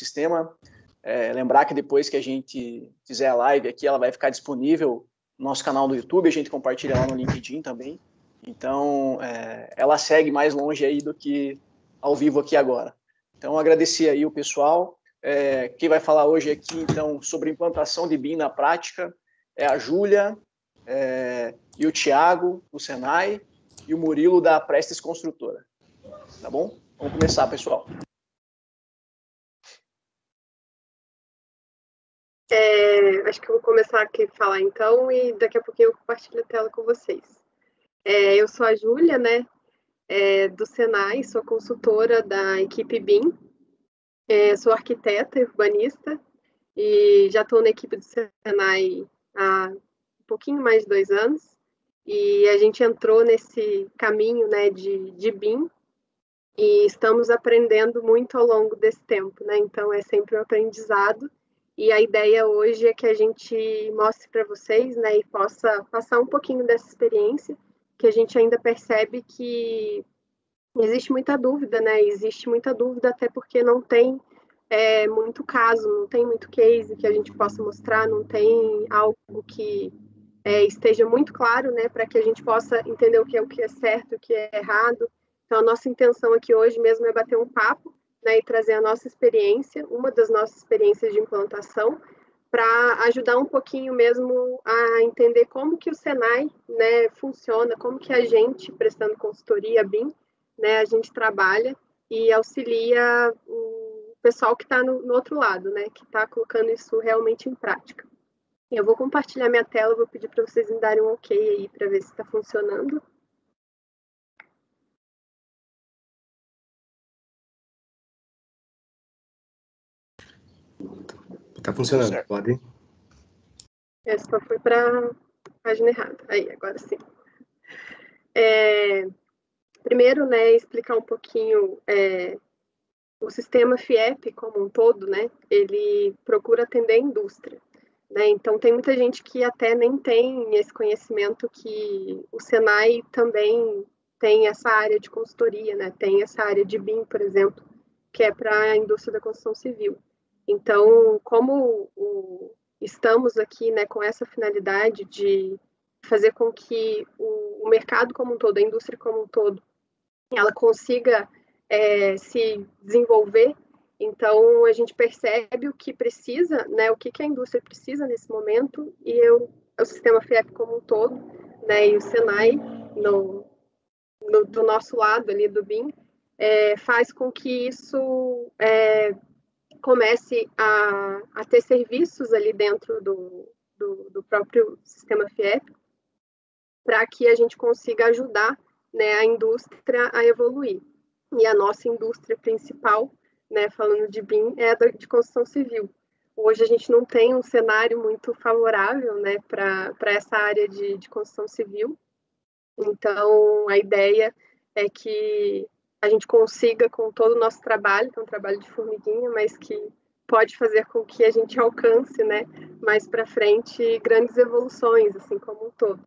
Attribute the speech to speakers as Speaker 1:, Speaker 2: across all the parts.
Speaker 1: sistema. Lembrar que depois que a gente fizer a live aqui, ela vai ficar disponível no nosso canal do YouTube, a gente compartilha lá no LinkedIn também. Então, ela segue mais longe aí do que ao vivo aqui agora. Então, agradecer aí o pessoal. Quem vai falar hoje aqui, então, sobre implantação de BIM na prática é a Júlia, e o Thiago, do Senai, e o Murilo, da Prestes Construtora. Tá bom? Vamos começar, pessoal.
Speaker 2: Acho que eu vou começar aqui a falar, então, e daqui a pouquinho eu compartilho a tela com vocês. Eu sou a Júlia, né, do Senai, sou consultora da equipe BIM, sou arquiteta e urbanista, e já estou na equipe do Senai há um pouquinho mais de 2 anos, e a gente entrou nesse caminho, né, de BIM, e estamos aprendendo muito ao longo desse tempo, né, então é sempre um aprendizado, e a ideia hoje é que a gente mostre para vocês, né, e possa passar um pouquinho dessa experiência, que a gente ainda percebe que existe muita dúvida, né, existe muita dúvida até porque não tem muito caso, não tem muito case que a gente possa mostrar, não tem algo que esteja muito claro, né, para que a gente possa entender o que é certo, o que é errado. Então, a nossa intenção aqui hoje mesmo é bater um papo, né, e trazer a nossa experiência, uma das nossas experiências de implantação, para ajudar um pouquinho mesmo a entender como que o Senai, né, funciona, como que a gente, prestando consultoria BIM, né, a gente trabalha e auxilia o pessoal que está no outro lado, né, que está colocando isso realmente em prática. Eu vou compartilhar minha tela, vou pedir para vocês me darem um ok aí para ver se está funcionando.
Speaker 3: Está funcionando, pode?
Speaker 2: Só foi para a página errada. Aí, agora sim. Primeiro, né, explicar um pouquinho o sistema FIEP como um todo, né, ele procura atender a indústria, né, então tem muita gente que até nem tem esse conhecimento que o Senai também tem essa área de consultoria, né, tem essa área de BIM, por exemplo, que é para a indústria da construção civil. Então, como estamos aqui, né, com essa finalidade de fazer com que o mercado como um todo, a indústria como um todo, ela consiga se desenvolver, então a gente percebe o que precisa, né, o que a indústria precisa nesse momento, e o sistema FIEP como um todo, né, e o Senai, do nosso lado ali do BIM, faz com que isso comece a ter serviços ali dentro do próprio sistema FIEP, para que a gente consiga ajudar, né, a indústria a evoluir. E a nossa indústria principal, né, falando de BIM, é a de construção civil. Hoje a gente não tem um cenário muito favorável, né, para essa área de construção civil. Então, a ideia é que a gente consiga, com todo o nosso trabalho, que é um trabalho de formiguinha, mas que pode fazer com que a gente alcance, né, mais para frente, grandes evoluções, assim como um todo.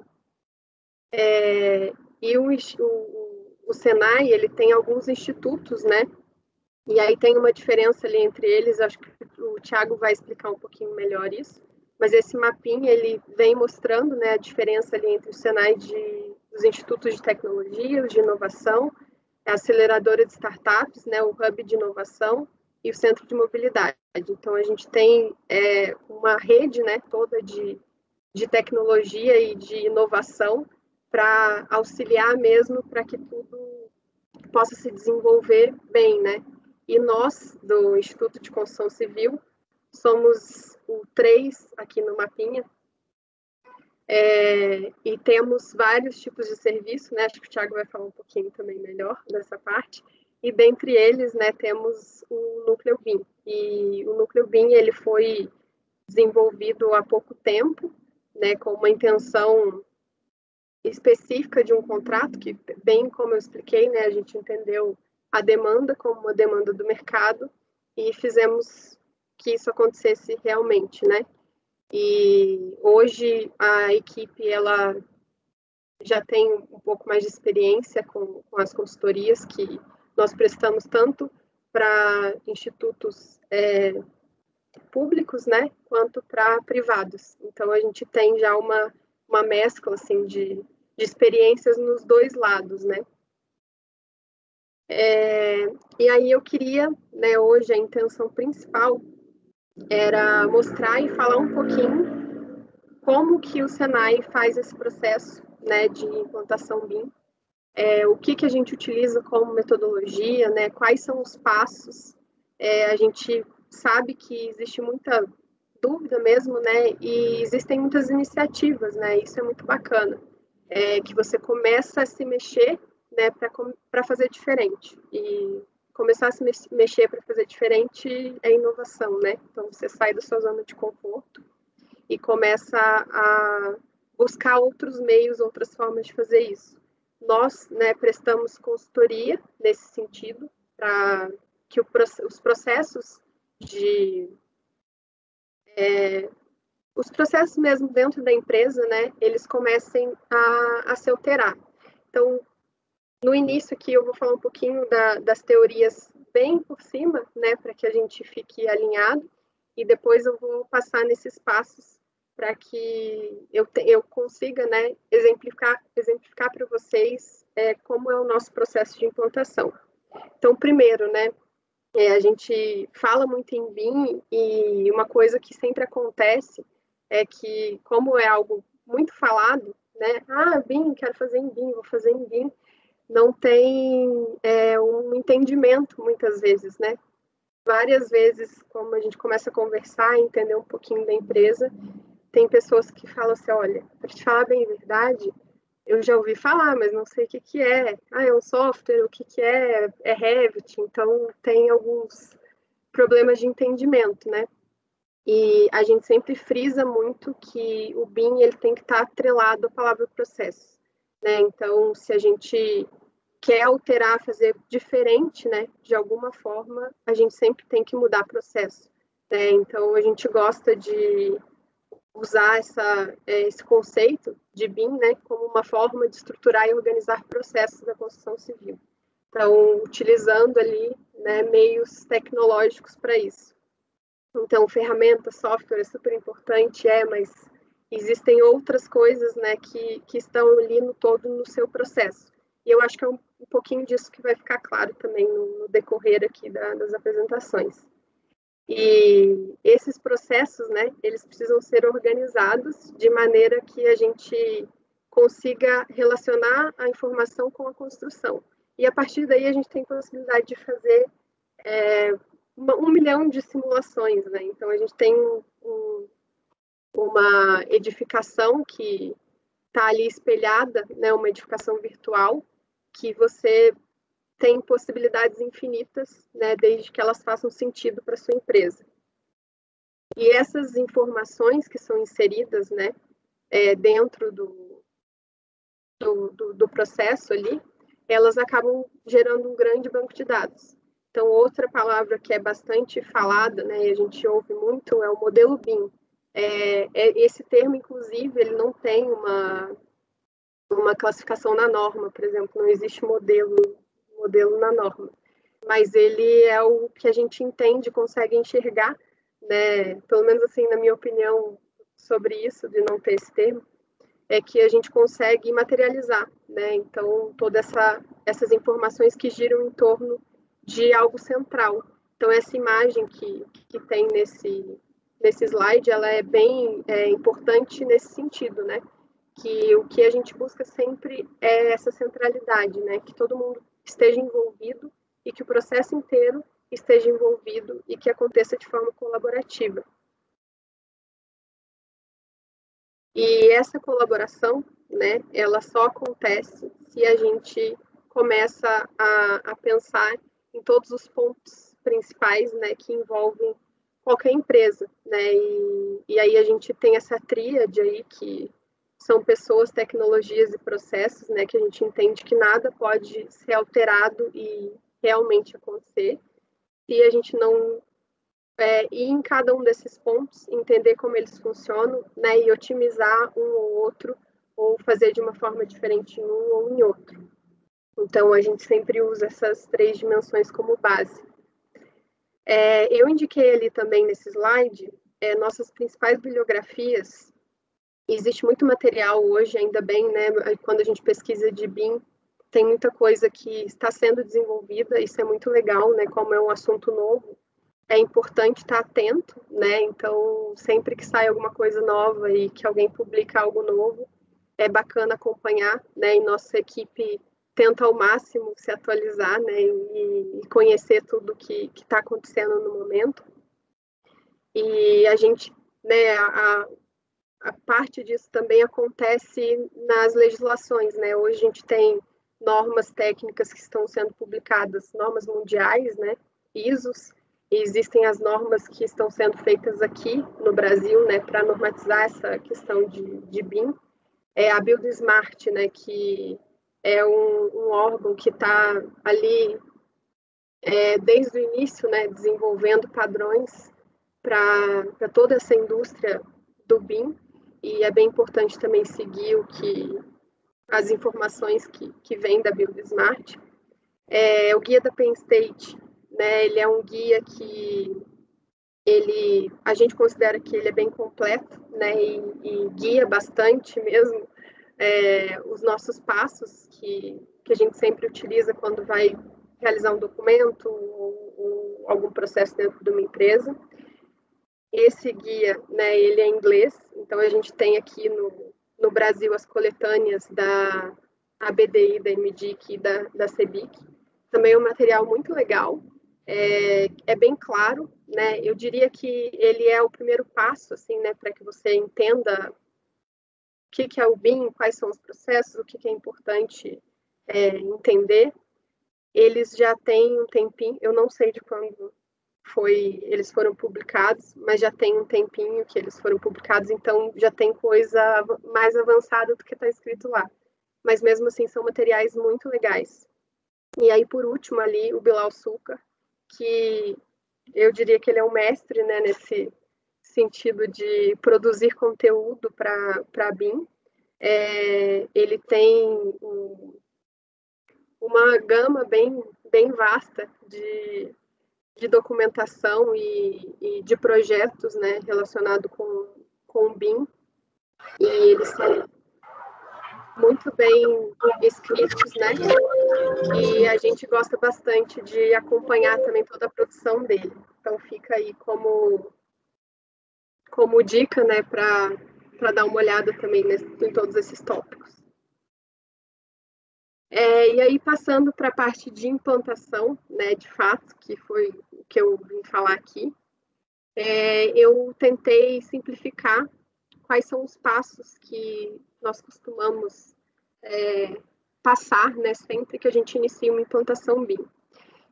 Speaker 2: E o Senai, ele tem alguns institutos, né? E aí tem uma diferença ali entre eles, acho que o Thiago vai explicar um pouquinho melhor isso, mas esse mapinha, ele vem mostrando, né, a diferença ali entre o Senai dos institutos de tecnologia, de inovação, a aceleradora de startups, né, o hub de inovação e o centro de mobilidade. Então, a gente tem uma rede, né, toda de tecnologia e de inovação para auxiliar mesmo para que tudo possa se desenvolver bem, né? E nós, do Instituto de Construção Civil, somos o 3 aqui no mapinha, e temos vários tipos de serviço, né? Acho que o Thiago vai falar um pouquinho também melhor dessa parte. E dentre eles, né, temos o Núcleo BIM. E o Núcleo BIM, ele foi desenvolvido há pouco tempo, né, com uma intenção específica de um contrato, que, bem como eu expliquei, né, a gente entendeu a demanda como uma demanda do mercado e fizemos que isso acontecesse realmente, né? E hoje a equipe, ela já tem um pouco mais de experiência com as consultorias que nós prestamos tanto para institutos públicos, né, quanto para privados. Então, a gente tem já uma mescla, assim, de experiências nos dois lados, né. E aí eu queria, né, hoje a intenção principal era mostrar e falar um pouquinho como que o Senai faz esse processo, né, de implantação BIM, o que a gente utiliza como metodologia, né, quais são os passos. A gente sabe que existe muita dúvida mesmo, né, e existem muitas iniciativas, né, isso é muito bacana, que você começa a se mexer, né, para fazer diferente. E começar a se mexer para fazer diferente é inovação, né? Então você sai da sua zona de conforto e começa a buscar outros meios, outras formas de fazer isso. Nós, né, prestamos consultoria nesse sentido para que os processos os processos mesmo dentro da empresa, né, eles comecem a se alterar. Então, no início aqui eu vou falar um pouquinho das teorias bem por cima, né, para que a gente fique alinhado, e depois eu vou passar nesses passos para que eu consiga, né, exemplificar para vocês como é o nosso processo de implantação. Então, primeiro, né, a gente fala muito em BIM, e uma coisa que sempre acontece é que, como é algo muito falado, né, BIM, quero fazer em BIM, vou fazer em BIM, não tem um entendimento, muitas vezes, né? Várias vezes, como a gente começa a conversar, entender um pouquinho da empresa, tem pessoas que falam assim, olha, para te falar bem a verdade, eu já ouvi falar, mas não sei o que é. É um software, o que é? É Revit, então tem alguns problemas de entendimento, né? E a gente sempre frisa muito que o BIM ele tem que estar atrelado à palavra processo, né? Então, se a gente quer alterar, fazer diferente, né, de alguma forma, a gente sempre tem que mudar processo, né? Então, a gente gosta de usar esse conceito de BIM, né, como uma forma de estruturar e organizar processos da construção civil. Então, utilizando ali, né, meios tecnológicos para isso. Então, ferramenta, software é super importante, mas existem outras coisas, né, que estão ali no todo no seu processo. E eu acho que é um pouquinho disso que vai ficar claro também no decorrer aqui das apresentações. E esses processos, né, eles precisam ser organizados de maneira que a gente consiga relacionar a informação com a construção. E a partir daí a gente tem possibilidade de fazer 1 milhão de simulações, né? Então a gente tem uma edificação que está ali espelhada, né, uma edificação virtual, que você tem possibilidades infinitas, né, desde que elas façam sentido para sua empresa. E essas informações que são inseridas, né, dentro do processo ali, elas acabam gerando um grande banco de dados. Então, outra palavra que é bastante falada, né, e a gente ouve muito, é o modelo BIM. Esse termo, inclusive, ele não tem uma classificação na norma, por exemplo, não existe modelo na norma, mas ele é o que a gente entende, consegue enxergar, né, pelo menos assim, na minha opinião sobre isso, de não ter esse termo, é que a gente consegue materializar, né, então todas essas informações que giram em torno de algo central. Então essa imagem que tem nesse slide, ela é bem importante nesse sentido, né, que o que a gente busca sempre é essa centralidade, né, que todo mundo esteja envolvido e que o processo inteiro esteja envolvido e que aconteça de forma colaborativa. E essa colaboração, né, ela só acontece se a gente começa a pensar em todos os pontos principais, né, que envolvem qualquer empresa, né, e aí a gente tem essa tríade aí que são pessoas, tecnologias e processos, né, que a gente entende que nada pode ser alterado e realmente acontecer, se a gente não ir em cada um desses pontos, entender como eles funcionam, né, e otimizar um ou outro, ou fazer de uma forma diferente em um ou em outro. Então, a gente sempre usa essas 3 dimensões como base. Eu indiquei ali também nesse slide nossas principais bibliografias. Existe muito material hoje, ainda bem, né? Quando a gente pesquisa de BIM, tem muita coisa que está sendo desenvolvida, isso é muito legal, né? Como é um assunto novo, é importante estar atento, né? Então, sempre que sai alguma coisa nova e que alguém publica algo novo, é bacana acompanhar, né? E nossa equipe tenta ao máximo se atualizar, né? E conhecer tudo que está acontecendo no momento. E a gente, né? A parte disso também acontece nas legislações, né? Hoje a gente tem normas técnicas que estão sendo publicadas, normas mundiais, né? ISOs, e existem as normas que estão sendo feitas aqui no Brasil, né? Para normatizar essa questão de BIM. A Build Smart, né? Que é um órgão que está ali desde o início, né? Desenvolvendo padrões para toda essa indústria do BIM. E é bem importante também seguir as informações que vêm da Build Smart. O guia da Penn State, né, ele é um guia que a gente considera que ele é bem completo, né, e guia bastante mesmo os nossos passos que a gente sempre utiliza quando vai realizar um documento ou algum processo dentro de uma empresa. Esse guia, né, ele é em inglês, então a gente tem aqui no Brasil as coletâneas da ABDI, da MDIC e da CEBIC. Também é um material muito legal, é bem claro, né? Eu diria que ele é o primeiro passo, assim, né, para que você entenda o que é o BIM, quais são os processos, o que é importante entender. Eles já têm um tempinho, eu não sei de quando eles foram publicados, mas já tem um tempinho que eles foram publicados, então já tem coisa mais avançada do que está escrito lá. Mas mesmo assim são materiais muito legais. E aí, por último, ali, o Bilal Sulca, que eu diria que ele é um mestre, né, nesse sentido de produzir conteúdo para a BIM. Ele tem uma gama bem vasta de documentação e de projetos, né, relacionado com o BIM, e eles são muito bem escritos, né, e a gente gosta bastante de acompanhar também toda a produção dele. Então fica aí como dica, né, para dar uma olhada também em todos esses tópicos. E aí, passando para a parte de implantação, né, de fato, que foi o que eu vim falar aqui, eu tentei simplificar quais são os passos que nós costumamos passar, né, sempre que a gente inicia uma implantação BIM.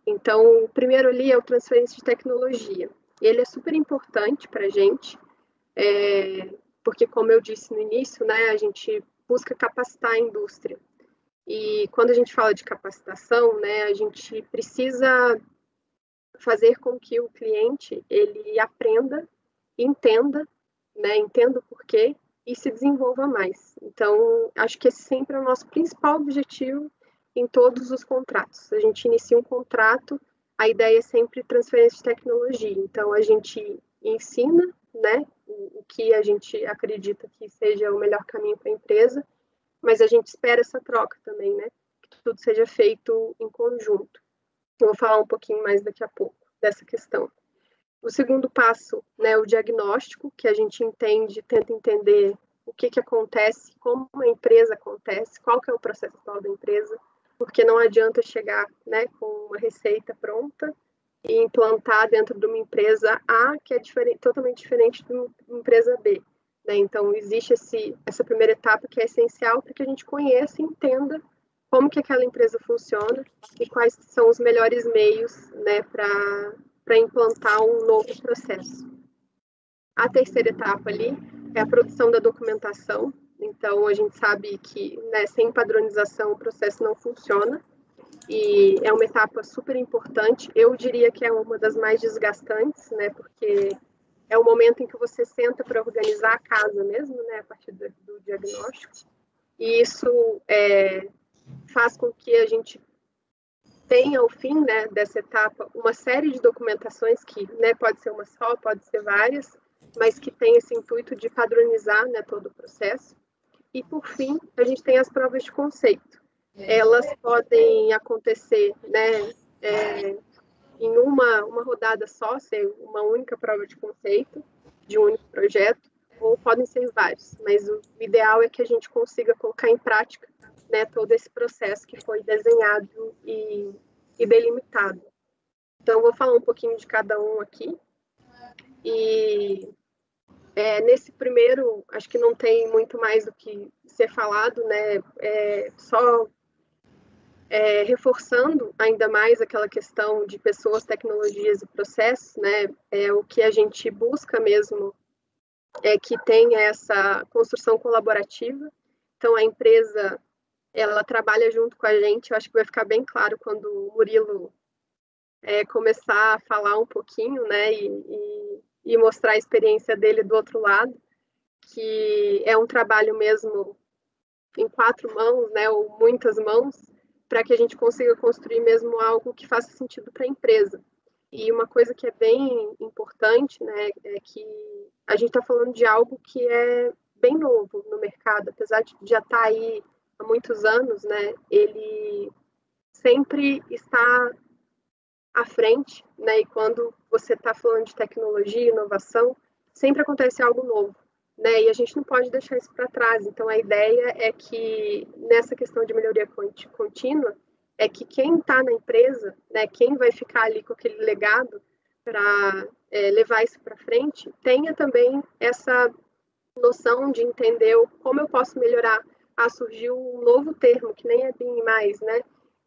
Speaker 2: Então, o primeiro ali é o transferência de tecnologia. Ele é super importante para a gente, porque, como eu disse no início, né, a gente busca capacitar a indústria. E quando a gente fala de capacitação, né, a gente precisa fazer com que o cliente ele aprenda, entenda, né, entenda o porquê e se desenvolva mais. Então, acho que esse sempre é o nosso principal objetivo em todos os contratos. A gente inicia um contrato, a ideia é sempre transferência de tecnologia. Então, a gente ensina, né, o que a gente acredita que seja o melhor caminho para a empresa, mas a gente espera essa troca também, né? Que tudo seja feito em conjunto. Eu vou falar um pouquinho mais daqui a pouco dessa questão. O segundo passo, né, o diagnóstico, que a gente tenta entender o que acontece, como a empresa acontece, qual que é o processo atual da empresa, porque não adianta chegar, né, com uma receita pronta e implantar dentro de uma empresa A, que é totalmente diferente de uma empresa B. Né? Então, existe essa primeira etapa que é essencial para que a gente conheça e entenda como que aquela empresa funciona e quais são os melhores meios, né, para implantar um novo processo. A terceira etapa ali é a produção da documentação. Então, a gente sabe que, né, sem padronização o processo não funciona e é uma etapa super importante. Eu diria que é uma das mais desgastantes, né, porque é o momento em que você senta para organizar a casa mesmo, né, a partir do diagnóstico. E isso faz com que a gente tem ao fim, né, dessa etapa uma série de documentações que, né, pode ser uma só, pode ser várias, mas que tem esse intuito de padronizar, né, todo o processo. E, por fim, a gente tem as provas de conceito. Elas podem acontecer, né, em uma rodada só, ser uma única prova de conceito, de um único projeto, ou podem ser vários, mas o ideal é que a gente consiga colocar em prática, né, todo esse processo que foi desenhado e delimitado. Então, eu vou falar um pouquinho de cada um aqui. E nesse primeiro, acho que não tem muito mais do que ser falado, né? Só reforçando ainda mais aquela questão de pessoas, tecnologias e processos, né? O que a gente busca mesmo é que tenha essa construção colaborativa. Então, a empresa, ela trabalha junto com a gente. Eu acho que vai ficar bem claro quando o Murilo começar a falar um pouquinho, né? E mostrar a experiência dele do outro lado, que é um trabalho mesmo em 4 mãos, né? Ou muitas mãos, para que a gente consiga construir mesmo algo que faça sentido para a empresa. E uma coisa que é bem importante, né, é que a gente está falando de algo que é bem novo no mercado, apesar de já estar aí há muitos anos, né, ele sempre está à frente, né, e quando você está falando de tecnologia, inovação, sempre acontece algo novo, né, e a gente não pode deixar isso para trás. Então, a ideia é que, nessa questão de melhoria contínua, é que quem está na empresa, né, quem vai ficar ali com aquele legado para levar isso para frente, tenha também essa noção de entender como eu posso melhorar. Surgiu um novo termo, que nem é BIM mais, né?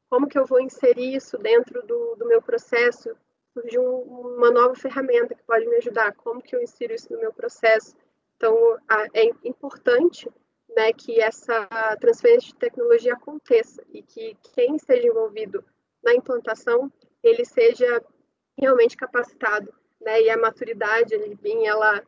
Speaker 2: Como que eu vou inserir isso dentro do meu processo? Surgiu uma nova ferramenta que pode me ajudar. Como que eu insiro isso no meu processo? Então, é importante, né, que essa transferência de tecnologia aconteça e que quem esteja envolvido na implantação, ele seja realmente capacitado, né, e a maturidade, ela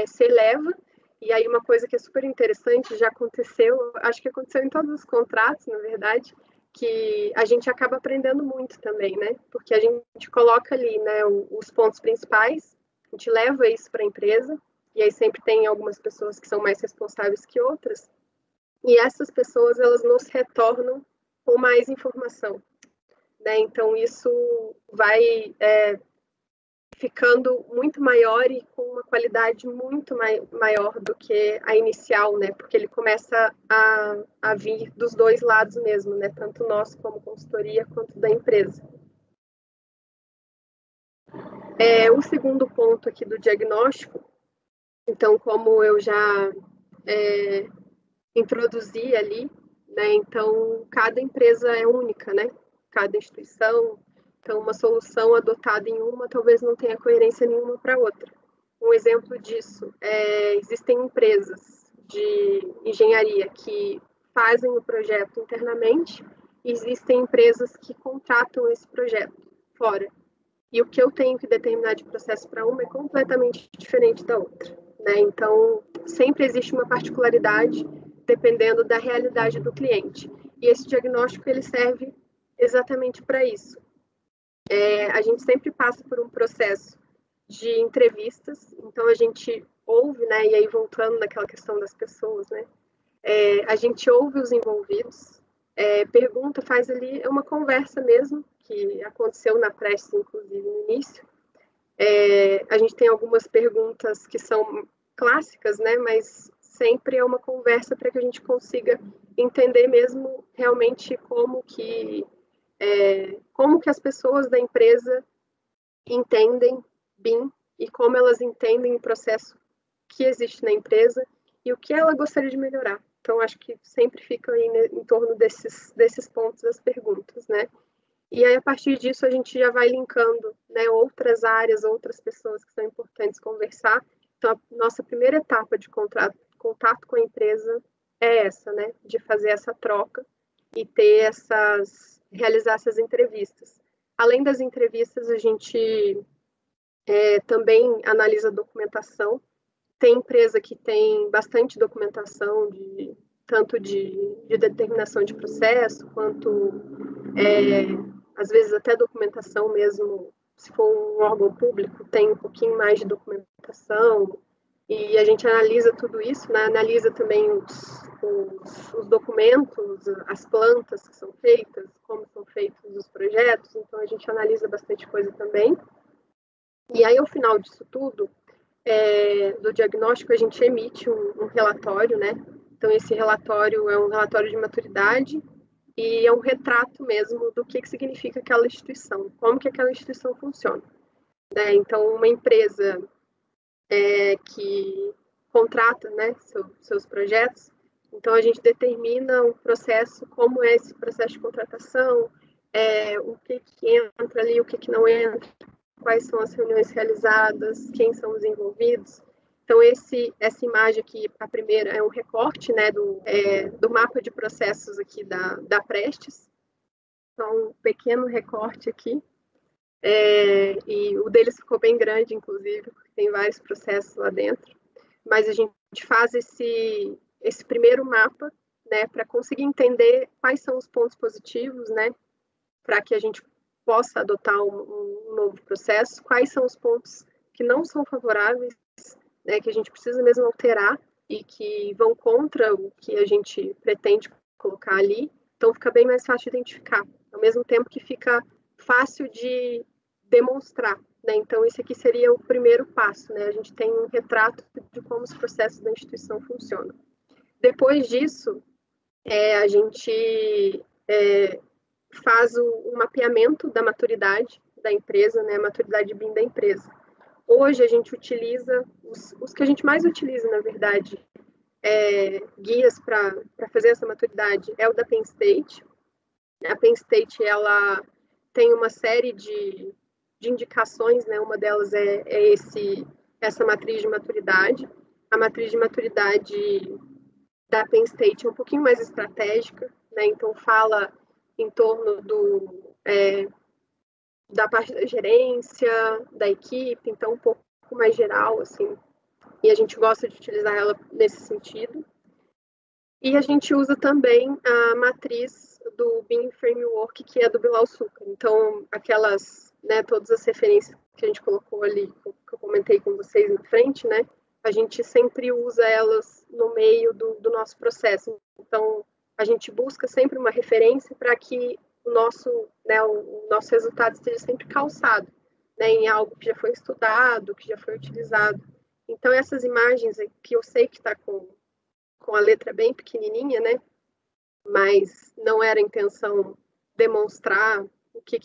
Speaker 2: se eleva. E aí uma coisa que é super interessante, já aconteceu, acho que aconteceu em todos os contratos, na verdade, que a gente acaba aprendendo muito também, né, porque a gente coloca ali, né, os pontos principais, a gente leva isso para a empresa, e aí sempre tem algumas pessoas que são mais responsáveis que outras, e essas pessoas, elas nos retornam com mais informação, né? Então isso vai ficando muito maior e com uma qualidade muito maior do que a inicial, né? Porque ele começa a vir dos dois lados mesmo, né? Tanto nós como consultoria, quanto da empresa. O segundo ponto aqui do diagnóstico, então, como eu já introduzi ali, né? Então, cada empresa é única, né? Cada instituição. Então, uma solução adotada em uma talvez não tenha coerência nenhuma para outra. Um exemplo disso existem empresas de engenharia que fazem o projeto internamente, e existem empresas que contratam esse projeto fora. E o que eu tenho que determinar de processo para uma é completamente diferente da outra, né? Então, sempre existe uma particularidade dependendo da realidade do cliente. E esse diagnóstico, ele serve exatamente para isso. A gente sempre passa por um processo de entrevistas, então a gente ouve, né, e aí voltando naquela questão das pessoas, né, a gente ouve os envolvidos, pergunta, faz ali uma conversa mesmo, que aconteceu na Prestes, inclusive, no início. A gente tem algumas perguntas que são clássicas, né, mas sempre é uma conversa para que a gente consiga entender mesmo realmente como que as pessoas da empresa entendem BIM e como elas entendem o processo que existe na empresa e o que ela gostaria de melhorar. Então, acho que sempre fica aí em torno desses pontos das perguntas, né? E aí, a partir disso, a gente já vai linkando, né, outras áreas, outras pessoas que são importantes conversar. Então, a nossa primeira etapa de contato com a empresa é essa, né? De fazer essa troca e realizar essas entrevistas. Além das entrevistas, a gente também analisa a documentação. Tem empresa que tem bastante documentação, tanto de determinação de processo, quanto às vezes até documentação mesmo, se for um órgão público, tem um pouquinho mais de documentação, e a gente analisa tudo isso, né? Analisa também os documentos, as plantas que são feitas, como são feitos os projetos, então a gente analisa bastante coisa também. E aí, ao final disso tudo, do diagnóstico, a gente emite um relatório, né? Então, esse relatório é um relatório de maturidade e é um retrato mesmo do que significa aquela instituição, como que aquela instituição funciona, né? Então, uma empresa que contrata, né, seus projetos, então a gente determina um processo, como é esse processo de contratação, o que entra ali, o que não entra, quais são as reuniões realizadas, quem são os envolvidos. Então, essa imagem aqui, a primeira, é um recorte, né, do mapa de processos aqui da Prestes. Então, um pequeno recorte aqui. E o deles ficou bem grande, inclusive, porque tem vários processos lá dentro. Mas a gente faz esse primeiro mapa, né, para conseguir entender quais são os pontos positivos, né, para que a gente possa adotar um novo processo, quais são os pontos que não são favoráveis, né, que a gente precisa mesmo alterar e que vão contra o que a gente pretende colocar ali. Então, fica bem mais fácil de identificar, ao mesmo tempo que fica fácil de demonstrar, né? Então, esse aqui seria o primeiro passo, né? A gente tem um retrato de como os processos da instituição funcionam. Depois disso, a gente faz o mapeamento da maturidade da empresa, né? A maturidade BIM da empresa. Hoje, a gente utiliza, os que a gente mais utiliza, na verdade, guias para fazer essa maturidade, é o da Penn State. A Penn State, ela tem uma série de indicações, né? Uma delas é essa matriz de maturidade. A matriz de maturidade da Penn State é um pouquinho mais estratégica, né? Então, fala em torno da parte da gerência, da equipe, então um pouco mais geral, assim, e a gente gosta de utilizar ela nesse sentido. E a gente usa também a matriz do BIM Framework, que é do Bilal Suka. Então, aquelas, né, todas as referências que a gente colocou ali, que eu comentei com vocês na frente, né, a gente sempre usa elas no meio do nosso processo. Então, a gente busca sempre uma referência para que o nosso resultado esteja sempre calçado, né, em algo que já foi estudado, que já foi utilizado. Então, essas imagens que eu sei que está com a letra bem pequenininha, né, mas não era a intenção demonstrar o que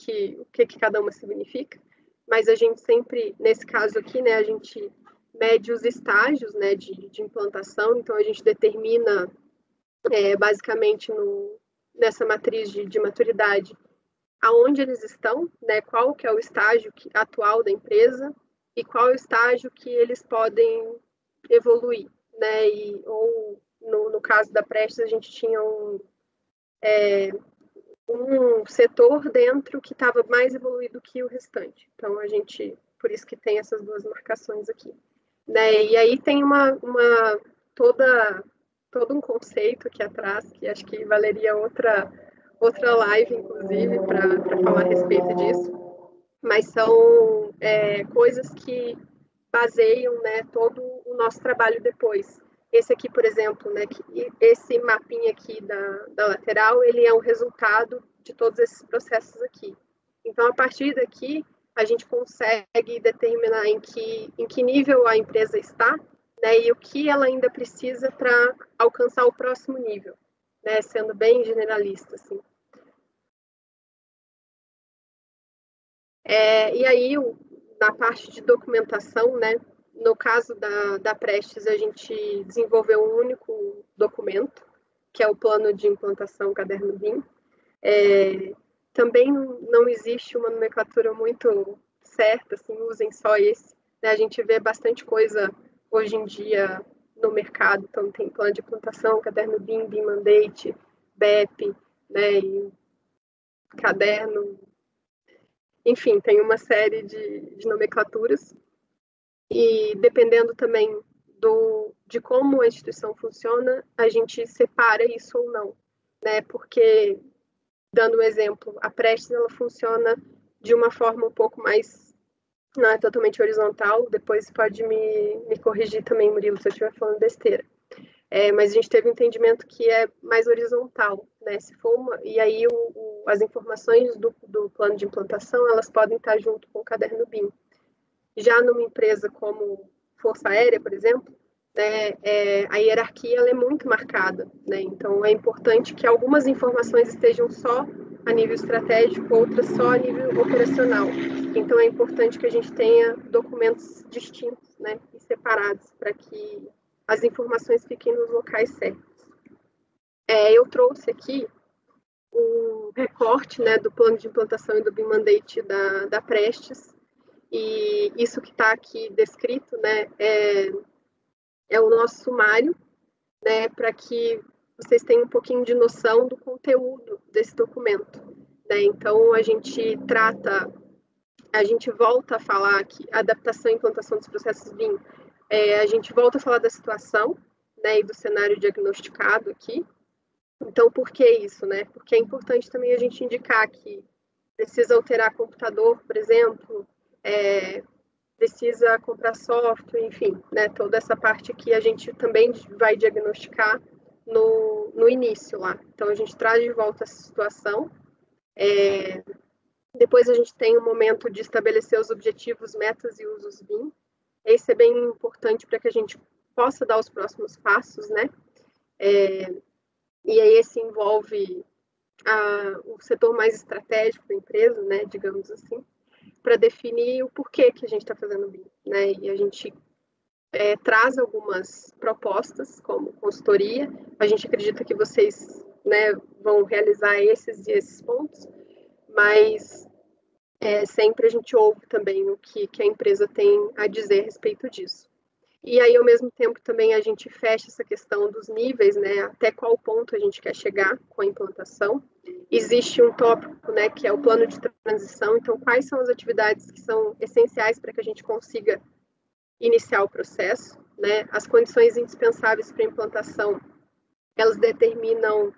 Speaker 2: cada uma significa, mas a gente sempre, nesse caso aqui, né, a gente mede os estágios, né, de implantação, então a gente determina basicamente nessa matriz de maturidade aonde eles estão, né, qual que é o estágio atual da empresa e qual é o estágio que eles podem evoluir, né, ou no caso da Prestes a gente tinha um setor dentro que estava mais evoluído que o restante, então a gente, por isso que tem essas duas marcações aqui, né, e aí tem todo um conceito aqui atrás, que acho que valeria outra live, inclusive, para falar a respeito disso, mas são coisas que baseiam, né, todo o nosso trabalho depois. Esse aqui, por exemplo, né, esse mapinha aqui da lateral, ele é um resultado de todos esses processos aqui. Então, a partir daqui, a gente consegue determinar em que nível a empresa está, né, e o que ela ainda precisa para alcançar o próximo nível, né, sendo bem generalista, assim. E aí, na parte de documentação, né, no caso da Prestes, a gente desenvolveu um único documento, que é o plano de implantação Caderno BIM. Também não existe uma nomenclatura muito certa, assim, usem só esse. Né? A gente vê bastante coisa hoje em dia no mercado, então tem plano de implantação, Caderno BIM, BIM Mandate, BEP, né, e caderno, enfim, tem uma série de nomenclaturas. E dependendo também de como a instituição funciona, a gente separa isso ou não, né? Porque dando um exemplo, a Prestes ela funciona de uma forma um pouco mais, não é totalmente horizontal, depois pode me corrigir também, Murilo, se eu estiver falando besteira. Mas a gente teve um entendimento que é mais horizontal, né? Se for e aí as informações do plano de implantação, elas podem estar junto com o caderno BIM. Já numa empresa como Força Aérea, por exemplo, né, a hierarquia ela é muito marcada, né? Então é importante que algumas informações estejam só a nível estratégico, outras só a nível operacional. Então é importante que a gente tenha documentos distintos, né, e separados para que as informações fiquem nos locais certos. Eu trouxe aqui um recorte, né, do plano de implantação e do BIM Mandate da Prestes, e isso que está aqui descrito, né, é o nosso sumário, né, para que vocês tenham um pouquinho de noção do conteúdo desse documento, né? Então a gente volta a falar aqui, adaptação e implantação dos processos BIM, a gente volta a falar da situação, né, e do cenário diagnosticado aqui. Então, por que isso, né? Porque é importante também a gente indicar que precisa alterar computador, por exemplo, precisa comprar software, enfim, né? Toda essa parte aqui a gente também vai diagnosticar no início lá. Então, a gente traz de volta essa situação. Depois a gente tem um momento de estabelecer os objetivos, metas e usos BIM. Esse é bem importante para que a gente possa dar os próximos passos, né? E aí esse envolve o setor mais estratégico da empresa, né? Digamos assim, para definir o porquê que a gente está fazendo BIM, né? E a gente traz algumas propostas como consultoria. A gente acredita que vocês, né, vão realizar esses e esses pontos, mas sempre a gente ouve também o que a empresa tem a dizer a respeito disso. E aí, ao mesmo tempo, também a gente fecha essa questão dos níveis, né? Até qual ponto a gente quer chegar com a implantação. Existe um tópico, né, que é o plano de transição. Então, quais são as atividades que são essenciais para que a gente consiga iniciar o processo, né? As condições indispensáveis para a implantação, elas determinam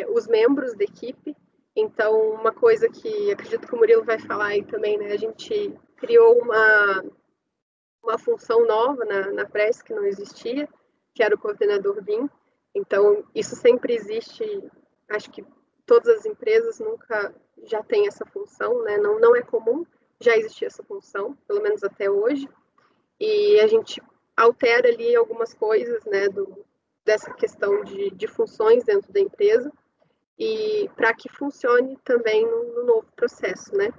Speaker 2: os membros da equipe. Então, uma coisa que acredito que o Murilo vai falar aí também, né? A gente criou uma função nova na Press que não existia, que era o coordenador BIM. Então, isso sempre existe, acho que todas as empresas nunca já têm essa função, né? Não é comum, já existia essa função, pelo menos até hoje. E a gente altera ali algumas coisas, né, dessa questão de funções dentro da empresa, e para que funcione também no novo processo, né?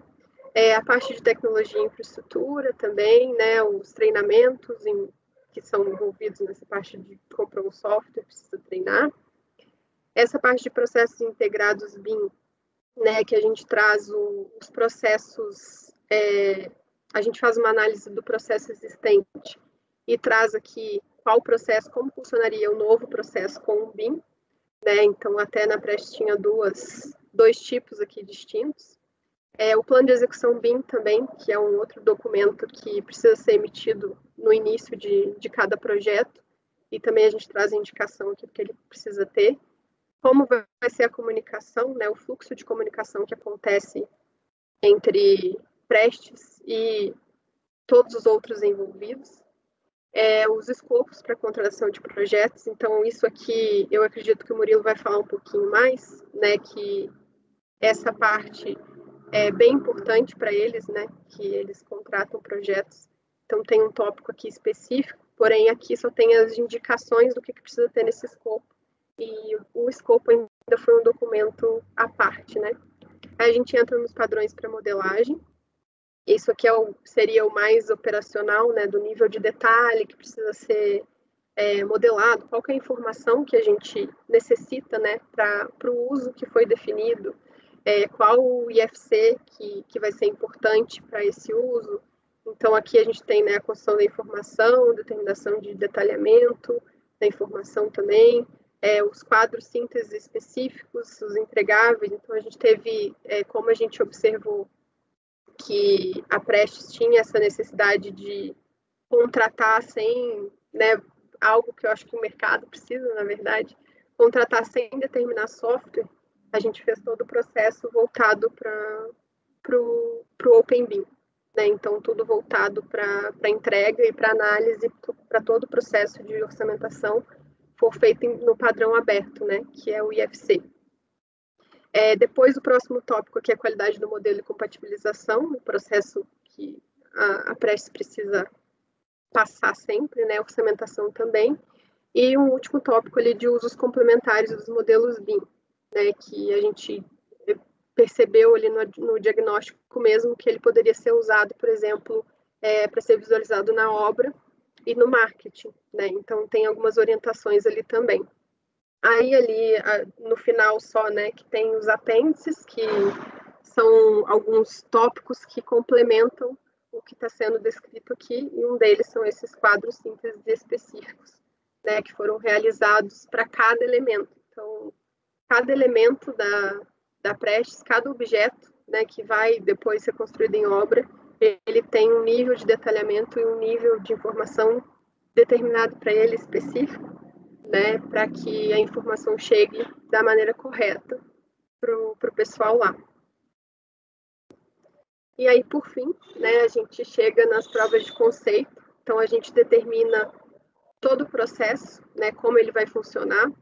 Speaker 2: A parte de tecnologia e infraestrutura também, né, os treinamentos que são envolvidos nessa parte de comprar um software, precisa treinar. Essa parte de processos integrados BIM, né, que a gente traz os processos, a gente faz uma análise do processo existente e traz aqui qual processo, como funcionaria o novo processo com o BIM, né? Então, até na Prestes tinha dois tipos aqui distintos. O plano de execução BIM também, que é um outro documento que precisa ser emitido no início de cada projeto, e também a gente traz a indicação aqui que ele precisa ter. Como vai ser a comunicação, né, o fluxo de comunicação que acontece entre Prestes e todos os outros envolvidos. Os escopos para contratação de projetos. Então, isso aqui, eu acredito que o Murilo vai falar um pouquinho mais, né, que essa parte é bem importante para eles, né, que eles contratam projetos. Então, tem um tópico aqui específico, porém, aqui só tem as indicações do que precisa ter nesse escopo. E o escopo ainda foi um documento à parte, né. Aí a gente entra nos padrões para modelagem. Isso aqui seria o mais operacional, né, do nível de detalhe que precisa ser modelado, qual que é a informação que a gente necessita, né, para o uso que foi definido, qual o IFC que vai ser importante para esse uso. Então, aqui a gente tem, né, a construção da informação, determinação de detalhamento da informação também, os quadros síntese específicos, os entregáveis. Então, a gente teve, como a gente observou que a Prestes tinha essa necessidade de contratar sem, né, algo que eu acho que o mercado precisa, na verdade, contratar sem determinar software. a gente fez todo o processo voltado para o OpenBIM, né? Então, tudo voltado para entrega e para análise, para todo o processo de orçamentação for feito no padrão aberto, né? Que é o IFC. Depois, o próximo tópico aqui é a qualidade do modelo e compatibilização, o processo que a Prestes precisa passar sempre, né? Orçamentação também. E um último tópico ali de usos complementares dos modelos BIM, né? Que a gente percebeu ali no diagnóstico mesmo que ele poderia ser usado, por exemplo, para ser visualizado na obra e no marketing, né? Então, tem algumas orientações ali também. Aí, ali, no final só, né, que tem os apêndices, que são alguns tópicos que complementam o que está sendo descrito aqui, e um deles são esses quadros síntese específicos, né, que foram realizados para cada elemento. Então, cada elemento da Prestes, cada objeto, né, que vai depois ser construído em obra, ele tem um nível de detalhamento e um nível de informação determinado para ele específico, né, para que a informação chegue da maneira correta para o pessoal lá. E aí, por fim, né, a gente chega nas provas de conceito. Então, a gente determina todo o processo, né, como ele vai funcionar.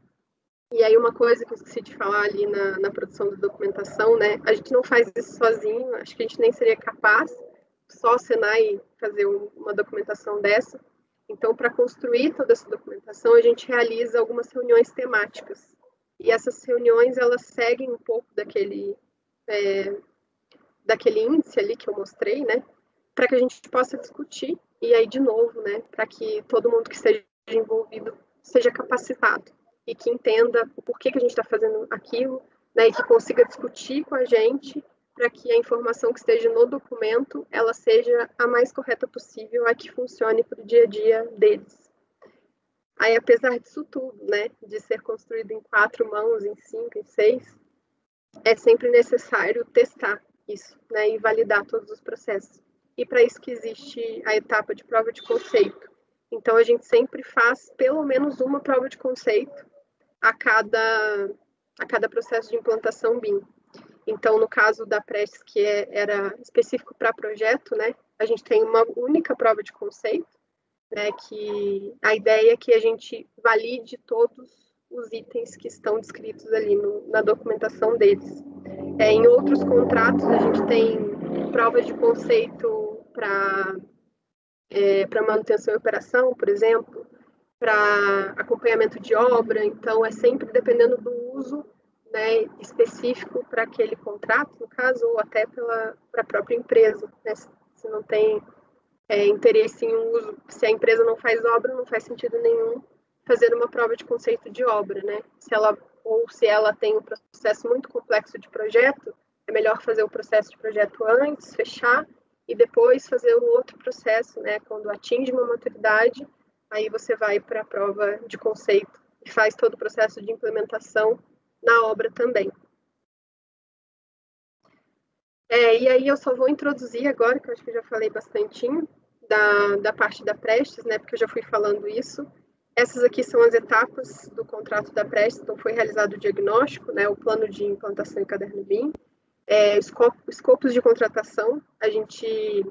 Speaker 2: E aí, uma coisa que eu esqueci de falar ali na produção da documentação, né, a gente não faz isso sozinho, acho que a gente nem seria capaz, só o Senai fazer uma documentação dessa. Então, para construir toda essa documentação, a gente realiza algumas reuniões temáticas. E essas reuniões, elas seguem um pouco daquele índice ali que eu mostrei, né? Para que a gente possa discutir. E aí, de novo, né? Para que todo mundo que esteja envolvido seja capacitado e que entenda o porquê que a gente está fazendo aquilo, né? E que consiga discutir com a gente para que a informação que esteja no documento, ela seja a mais correta possível, a que funcione para o dia a dia deles. Aí, apesar disso tudo, né, de ser construído em 4 mãos, em 5, em 6, é sempre necessário testar isso, né, e validar todos os processos. E para isso que existe a etapa de prova de conceito. Então, a gente sempre faz pelo menos uma prova de conceito a cada processo de implantação BIM. Então, no caso da Prestes, que era específico para projeto, né, a gente tem uma única prova de conceito, né, que a ideia é que a gente valide todos os itens que estão descritos ali na documentação deles. Em outros contratos, a gente tem provas de conceito para manutenção e operação, por exemplo, para acompanhamento de obra, então é sempre dependendo do uso, né, específico para aquele contrato, no caso, ou até para a própria empresa, né, se não tem interesse em um uso, se a empresa não faz obra, não faz sentido nenhum fazer uma prova de conceito de obra, né? Se ela tem um processo muito complexo de projeto, é melhor fazer o processo de projeto antes, fechar, e depois fazer um outro processo, né? Quando atinge uma maturidade, aí você vai para a prova de conceito e faz todo o processo de implementação na obra também. E aí eu só vou introduzir agora, que eu acho que eu já falei bastantinho, da parte da Prestes, né, porque eu já fui falando isso. Essas aqui são as etapas do contrato da Prestes, então foi realizado o diagnóstico, né, o plano de implantação em caderno BIM, escopos de contratação, a gente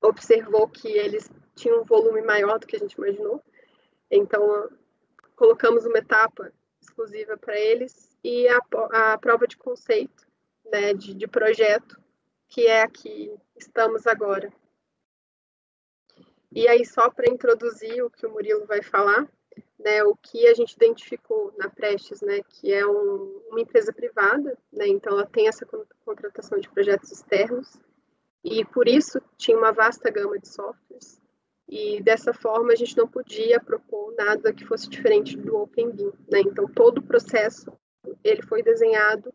Speaker 2: observou que eles tinham um volume maior do que a gente imaginou, então colocamos uma etapa exclusiva para eles e a prova de conceito, né, de projeto, que é a que estamos agora. E aí, só para introduzir o que o Murilo vai falar, né, o que a gente identificou na Prestes, né, que é uma empresa privada, né, então ela tem essa contratação de projetos externos, e por isso tinha uma vasta gama de softwares, e dessa forma a gente não podia propor nada que fosse diferente do OpenBIM, né, então todo o processo ele foi desenhado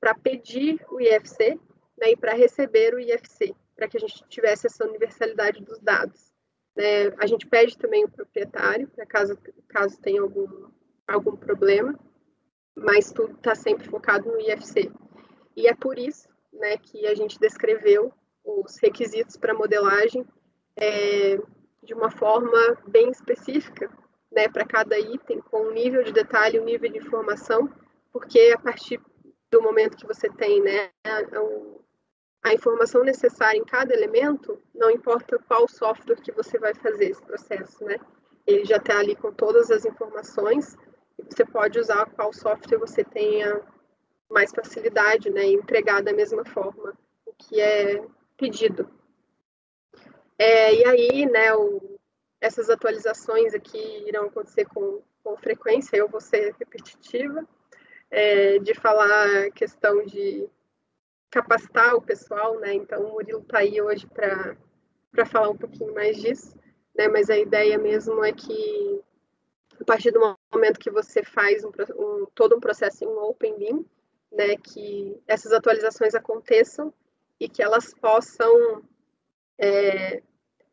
Speaker 2: para pedir o IFC, né, e para receber o IFC, para que a gente tivesse essa universalidade dos dados. A gente pede também o proprietário, para caso tenha algum problema, mas tudo está sempre focado no IFC. E é por isso, né, que a gente descreveu os requisitos para modelagem de uma forma bem específica, né, para cada item, com um nível de detalhe, um nível de informação, porque a partir do momento que você tem, né, a informação necessária em cada elemento, não importa qual software que você vai fazer esse processo, né? Ele já está ali com todas as informações e você pode usar qual software você tenha mais facilidade, né? E entregar da mesma forma o que é pedido. E aí, né, essas atualizações aqui irão acontecer com frequência, eu vou ser repetitiva, de falar questão de capacitar o pessoal, né? Então, o Murilo está aí hoje para falar um pouquinho mais disso, né? Mas a ideia mesmo é que, a partir do momento que você faz todo um processo em um Open BIM, né? Que essas atualizações aconteçam e que elas possam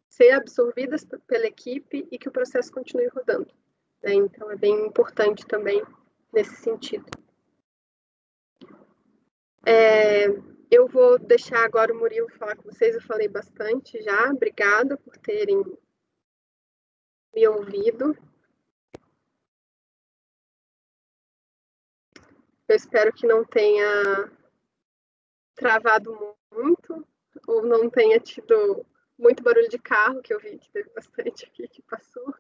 Speaker 2: ser absorvidas pela equipe e que o processo continue rodando, né? Então, é bem importante também nesse sentido. Eu vou deixar agora o Murilo falar com vocês, eu falei bastante já, obrigada por terem me ouvido. Eu espero que não tenha travado muito, ou não tenha tido muito barulho de carro, que eu vi que teve bastante aqui que passou.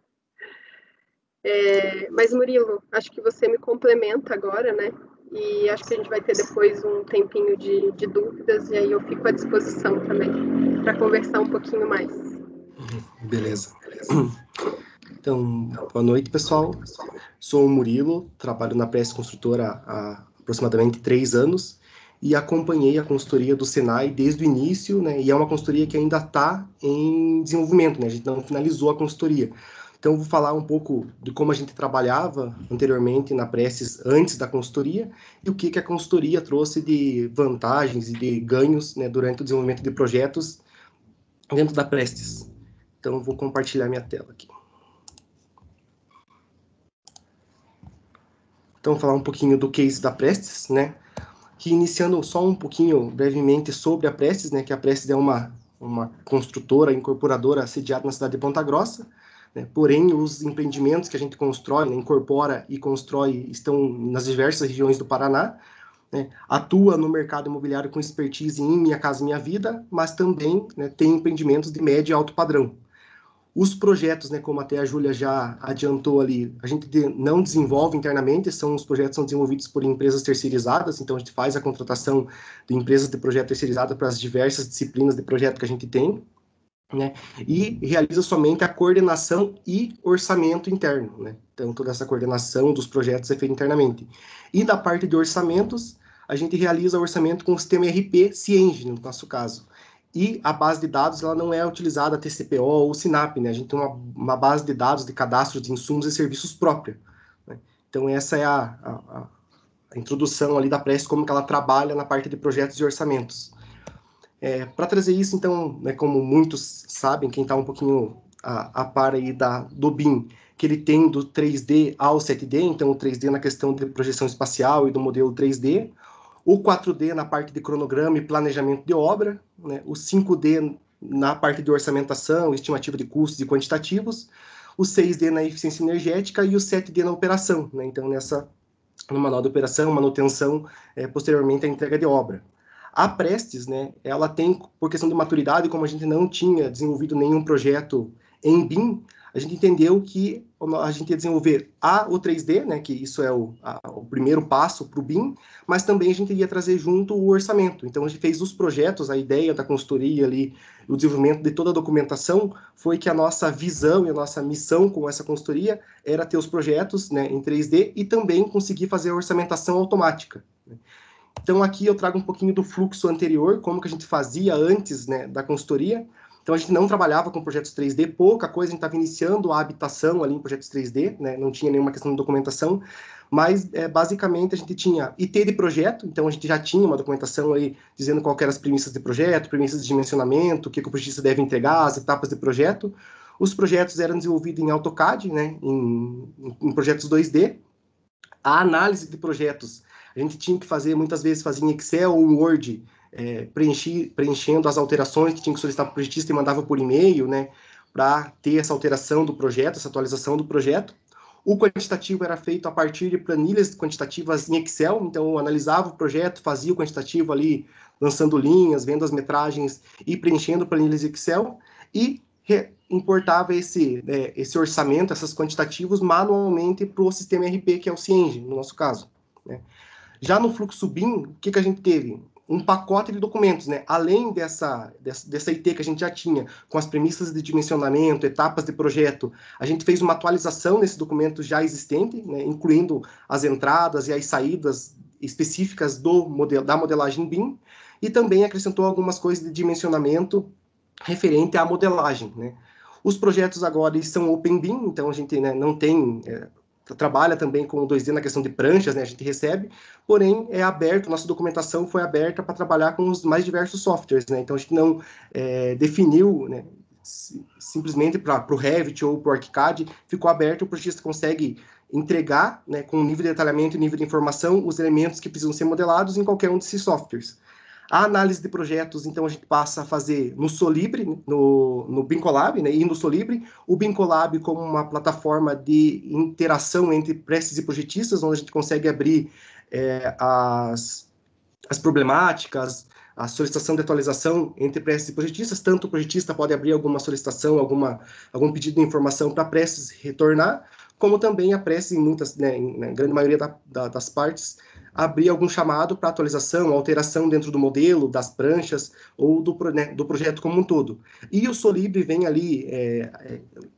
Speaker 2: Mas, Murilo, acho que você me complementa agora, né? E acho que a gente vai ter depois um tempinho de dúvidas, e aí eu fico à disposição também para conversar um pouquinho mais.
Speaker 3: Beleza. Então, boa noite, pessoal. Sou o Murilo, trabalho na Prestes Construtora há aproximadamente 3 anos e acompanhei a consultoria do Senai desde o início, né? E é uma consultoria que ainda está em desenvolvimento, né? A gente não finalizou a consultoria. Então, eu vou falar um pouco de como a gente trabalhava anteriormente na Prestes antes da consultoria e o que a consultoria trouxe de vantagens e de ganhos, né, durante o desenvolvimento de projetos dentro da Prestes. Então, eu vou compartilhar minha tela aqui. Então, vou falar um pouquinho do case da Prestes, né? Que iniciando só um pouquinho, brevemente, sobre a Prestes, né? Que a Prestes é uma construtora, incorporadora sediada na cidade de Ponta Grossa, né? Porém, os empreendimentos que a gente constrói, né, incorpora e constrói, estão nas diversas regiões do Paraná, né? Atua no mercado imobiliário com expertise em Minha Casa Minha Vida, mas também, né, tem empreendimentos de médio e alto padrão. Os projetos, né, como até a Júlia já adiantou ali, a gente não desenvolve internamente, os projetos são desenvolvidos por empresas terceirizadas, então a gente faz a contratação de empresas de projeto terceirizada para as diversas disciplinas de projeto que a gente tem, né, e realiza somente a coordenação e orçamento interno, né, então toda essa coordenação dos projetos é feita internamente. E da parte de orçamentos, a gente realiza o orçamento com o sistema ERP Cienge, no nosso caso. E a base de dados ela não é utilizada a TCPO ou SINAP, né? A gente tem uma base de dados de cadastro de insumos e serviços própria, né? Então, essa é a introdução ali da Prestes, como que ela trabalha na parte de projetos e orçamentos. Para trazer isso, então, né, como muitos sabem, quem está um pouquinho a par aí do BIM, que ele tem do 3D ao 7D, então o 3D na questão de projeção espacial e do modelo 3D, o 4D na parte de cronograma e planejamento de obra, né? O 5D na parte de orçamentação, estimativa de custos e quantitativos, o 6D na eficiência energética e o 7D na operação, né? Então, no manual de operação, manutenção, posteriormente a entrega de obra. A Prestes, né, ela tem, por questão de maturidade, como a gente não tinha desenvolvido nenhum projeto em BIM, a gente entendeu que a gente ia desenvolver o 3D, né, que isso é o primeiro passo para o BIM, mas também a gente ia trazer junto o orçamento. Então, a gente fez os projetos, a ideia da consultoria ali, o desenvolvimento de toda a documentação, foi que a nossa visão e a nossa missão com essa consultoria era ter os projetos, né, em 3D e também conseguir fazer a orçamentação automática, né? Então, aqui eu trago um pouquinho do fluxo anterior, como que a gente fazia antes, né, da consultoria. Então, a gente não trabalhava com projetos 3D, pouca coisa, a gente estava iniciando a habitação ali em projetos 3D, né, não tinha nenhuma questão de documentação, mas, basicamente, a gente tinha IT de projeto, então a gente já tinha uma documentação aí dizendo qual eram as premissas de projeto, premissas de dimensionamento, o que o projetista deve entregar, as etapas de projeto. Os projetos eram desenvolvidos em AutoCAD, né, em projetos 2D. A análise de projetos, a gente tinha que fazer, muitas vezes fazia em Excel ou em Word, preenchendo as alterações que tinha que solicitar para o projetista e mandava por e-mail, né, para ter essa alteração do projeto, essa atualização do projeto. O quantitativo era feito a partir de planilhas quantitativas em Excel, então eu analisava o projeto, fazia o quantitativo ali, lançando linhas, vendo as metragens e preenchendo planilhas Excel, e importava esse orçamento, esses quantitativos, manualmente para o sistema ERP, que é o Cienge, no nosso caso, né? Já no fluxo BIM, o que a gente teve? Um pacote de documentos, né? Além dessa IT que a gente já tinha, com as premissas de dimensionamento, etapas de projeto, a gente fez uma atualização nesse documento já existente, né? Incluindo as entradas e as saídas específicas da modelagem BIM, e também acrescentou algumas coisas de dimensionamento referente à modelagem, né? Os projetos agora são Open BIM, então a gente, né, não tem... trabalha também com o 2D na questão de pranchas, né, a gente recebe, porém é aberto, nossa documentação foi aberta para trabalhar com os mais diversos softwares, né, então a gente não definiu, né, simplesmente para o Revit ou para o ArchiCAD, ficou aberto, o projetista consegue entregar, né, com nível de detalhamento e nível de informação, os elementos que precisam ser modelados em qualquer um desses softwares. A análise de projetos, então, a gente passa a fazer no Solibre, no Bincolab, né, e no Solibre, o Bincolab como uma plataforma de interação entre prestes e projetistas, onde a gente consegue abrir as problemáticas, a solicitação de atualização entre prestes e projetistas, tanto o projetista pode abrir alguma solicitação, algum pedido de informação para prestes retornar, como também a prestes, na grande maioria das partes, abrir algum chamado para atualização, alteração dentro do modelo, das pranchas, ou do projeto como um todo. E o Solibre vem ali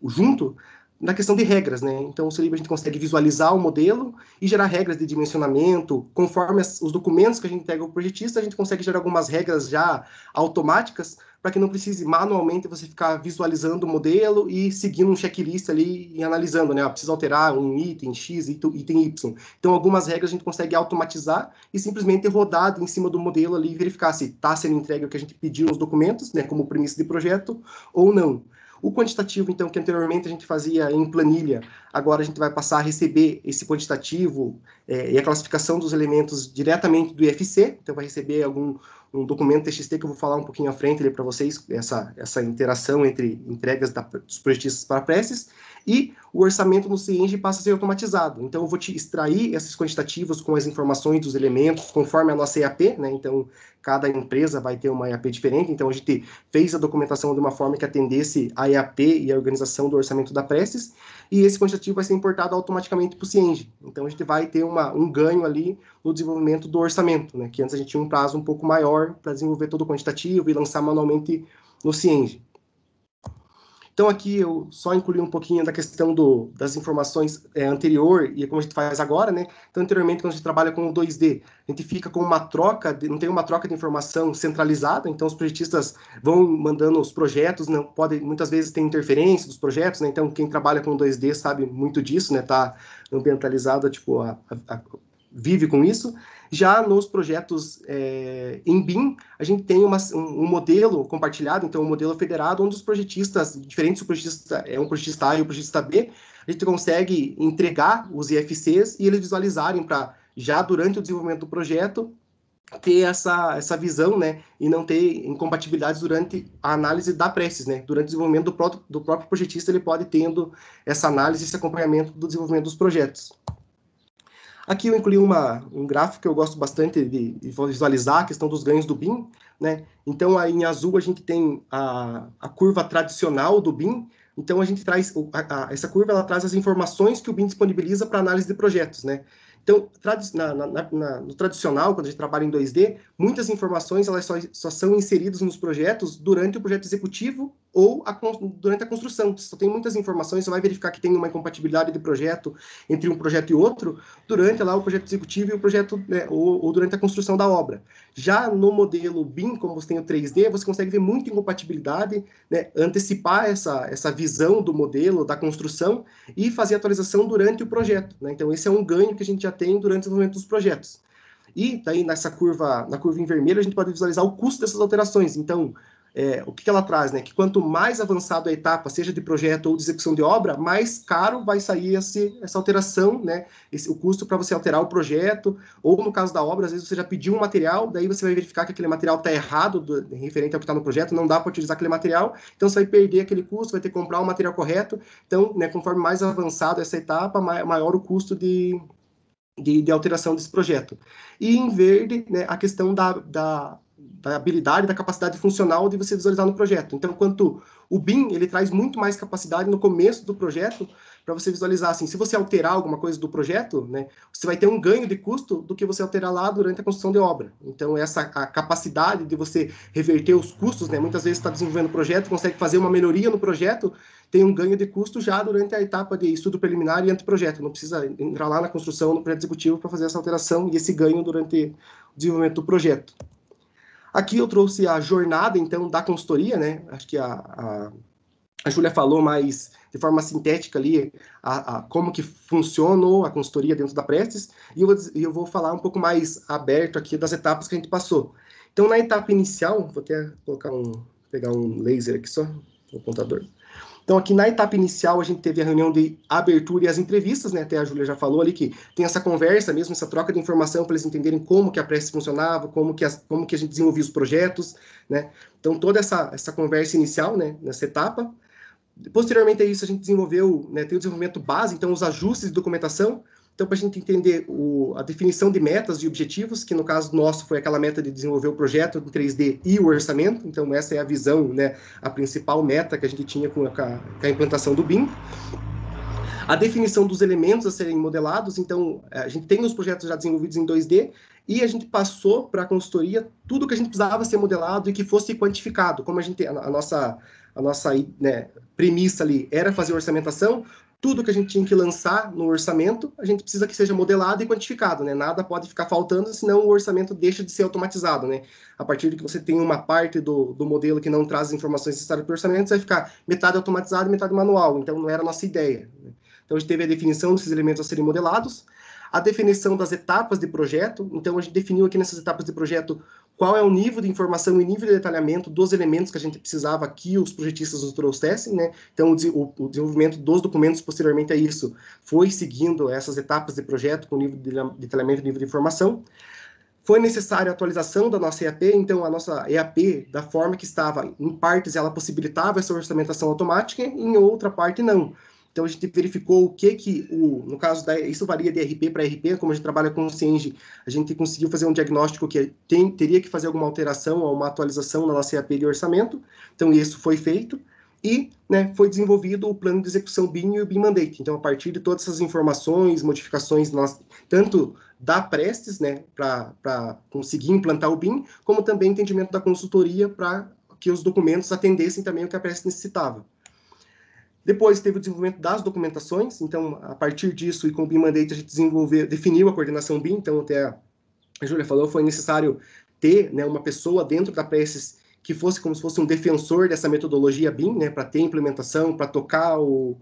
Speaker 3: junto na questão de regras, né? Então, o Solibre a gente consegue visualizar o modelo e gerar regras de dimensionamento, conforme os documentos que a gente entrega ao projetista, a gente consegue gerar algumas regras já automáticas, para que não precise manualmente você ficar visualizando o modelo e seguindo um checklist ali e analisando, né? Precisa alterar um item X, item Y. Então, algumas regras a gente consegue automatizar e simplesmente rodar em cima do modelo ali e verificar se está sendo entregue o que a gente pediu nos documentos, né? Como premissa de projeto, ou não. O quantitativo, então, que anteriormente a gente fazia em planilha, agora a gente vai passar a receber esse quantitativo e a classificação dos elementos diretamente do IFC, então vai receber um documento TXT que eu vou falar um pouquinho à frente para vocês, essa interação entre entregas dos projetistas para prestes, e o orçamento no Cienge passa a ser automatizado. Então, eu vou te extrair esses quantitativos com as informações dos elementos, conforme a nossa EAP, né? Então, cada empresa vai ter uma EAP diferente, então a gente fez a documentação de uma forma que atendesse a EAP e a organização do orçamento da Prestes, e esse quantitativo vai ser importado automaticamente para o Cienge. Então, a gente vai ter um ganho ali no desenvolvimento do orçamento, né? Que antes a gente tinha um prazo um pouco maior para desenvolver todo o quantitativo e lançar manualmente no Cienge. Então, aqui eu só incluí um pouquinho da questão das informações anterior e como a gente faz agora, né? Então, anteriormente, quando a gente trabalha com o 2D, a gente fica com uma troca, não tem uma troca de informação centralizada, então os projetistas vão mandando os projetos, não pode, muitas vezes tem interferência dos projetos, né? Então, quem trabalha com 2D sabe muito disso, né? Tá ambientalizado, tipo, vive com isso. Já nos projetos em BIM, a gente tem um modelo compartilhado, então um modelo federado, onde os projetistas, diferentes, o projetista é um projetista A e o projetista B, a gente consegue entregar os IFCs e eles visualizarem para, já durante o desenvolvimento do projeto, ter essa visão, né, e não ter incompatibilidades durante a análise da Prestes, né, durante o desenvolvimento do próprio projetista, ele pode tendo essa análise, esse acompanhamento do desenvolvimento dos projetos. Aqui eu incluí um gráfico que eu gosto bastante de visualizar, a questão dos ganhos do BIM, né? Então, aí em azul a gente tem a curva tradicional do BIM, então a gente traz, essa curva ela traz as informações que o BIM disponibiliza para análise de projetos, né? Então, no tradicional, quando a gente trabalha em 2D, muitas informações elas só são inseridas nos projetos durante o projeto executivo ou durante a construção. Só tem muitas informações, você vai verificar que tem uma incompatibilidade de projeto entre um projeto e outro durante lá o projeto executivo e o projeto, né, ou durante a construção da obra. Já no modelo BIM, como você tem o 3D, você consegue ver muita incompatibilidade, né, antecipar essa visão do modelo, da construção e fazer atualização durante o projeto, né? Então, esse é um ganho que a gente já tem durante o desenvolvimento dos projetos. E daí, na curva em vermelho, a gente pode visualizar o custo dessas alterações. Então, o que ela traz, né? Que quanto mais avançado a etapa, seja de projeto ou de execução de obra, mais caro vai sair essa alteração, né? O custo para você alterar o projeto, ou no caso da obra, às vezes você já pediu um material, daí você vai verificar que aquele material está errado, referente ao que está no projeto, não dá para utilizar aquele material, então você vai perder aquele custo, vai ter que comprar o material correto. Então, né, conforme mais avançado essa etapa, maior o custo de alteração desse projeto. E em verde, né, a questão da habilidade, da capacidade funcional de você visualizar no projeto. Então, quanto o BIM, ele traz muito mais capacidade no começo do projeto para você visualizar, assim, se você alterar alguma coisa do projeto, né, você vai ter um ganho de custo do que você alterar lá durante a construção de obra. Então, a capacidade de você reverter os custos, né, muitas vezes está desenvolvendo o projeto, consegue fazer uma melhoria no projeto, tem um ganho de custo já durante a etapa de estudo preliminar e anteprojeto. Não precisa entrar lá na construção, no projeto executivo, para fazer essa alteração e esse ganho durante o desenvolvimento do projeto. Aqui eu trouxe a jornada, então, da consultoria, né? Acho que a Júlia falou mais de forma sintética ali como que funcionou a consultoria dentro da Prestes, e eu vou falar um pouco mais aberto aqui das etapas que a gente passou. Então, na etapa inicial, vou até pegar um laser aqui só, o apontador. Então, aqui na etapa inicial, a gente teve a reunião de abertura e as entrevistas, né? Até a Júlia já falou ali que tem essa conversa mesmo, essa troca de informação para eles entenderem como que a Prestes funcionava, como que a gente desenvolvia os projetos, né? Então, toda essa conversa inicial, né, nessa etapa. Posteriormente a isso, a gente desenvolveu, né, tem o desenvolvimento base, então os ajustes de documentação. Então, para a gente entender a definição de metas e objetivos, que no caso nosso foi aquela meta de desenvolver o projeto em 3D e o orçamento. Então, essa é a visão, né, a principal meta que a gente tinha com a implantação do BIM. A definição dos elementos a serem modelados. Então, a gente tem os projetos já desenvolvidos em 2D e a gente passou para a consultoria tudo que a gente precisava ser modelado e que fosse quantificado. Como a nossa né, premissa ali era fazer orçamentação, tudo que a gente tinha que lançar no orçamento, a gente precisa que seja modelado e quantificado, né? Nada pode ficar faltando, senão o orçamento deixa de ser automatizado, né? A partir de que você tem uma parte do modelo que não traz as informações necessárias para o orçamento, você vai ficar metade automatizado e metade manual. Então, não era a nossa ideia, né? Então, a gente teve a definição desses elementos a serem modelados, a definição das etapas de projeto. Então, a gente definiu aqui nessas etapas de projeto qual é o nível de informação e nível de detalhamento dos elementos que a gente precisava que os projetistas nos trouxessem, né? Então, o desenvolvimento dos documentos posteriormente a isso foi seguindo essas etapas de projeto com nível de detalhamento e nível de informação. Foi necessária a atualização da nossa EAP, então a nossa EAP, da forma que estava, em partes ela possibilitava essa orçamentação automática, em outra parte não. Então, a gente verificou o que no caso, isso varia de RP para RP, como a gente trabalha com o Cienge, a gente conseguiu fazer um diagnóstico que teria que fazer alguma alteração ou uma atualização na nossa EAP de orçamento. Então, isso foi feito e, né, foi desenvolvido o plano de execução BIM e o BIM Mandate. Então, a partir de todas essas informações, modificações, tanto da Prestes, né, para conseguir implantar o BIM, como também entendimento da consultoria para que os documentos atendessem também o que a Prestes necessitava. Depois teve o desenvolvimento das documentações, então, a partir disso, e com o BIM Mandate, a gente definiu a coordenação BIM, então, até a Júlia falou, foi necessário ter, né, uma pessoa dentro da Prestes que fosse como se fosse um defensor dessa metodologia BIM, né, para ter implementação, para tocar o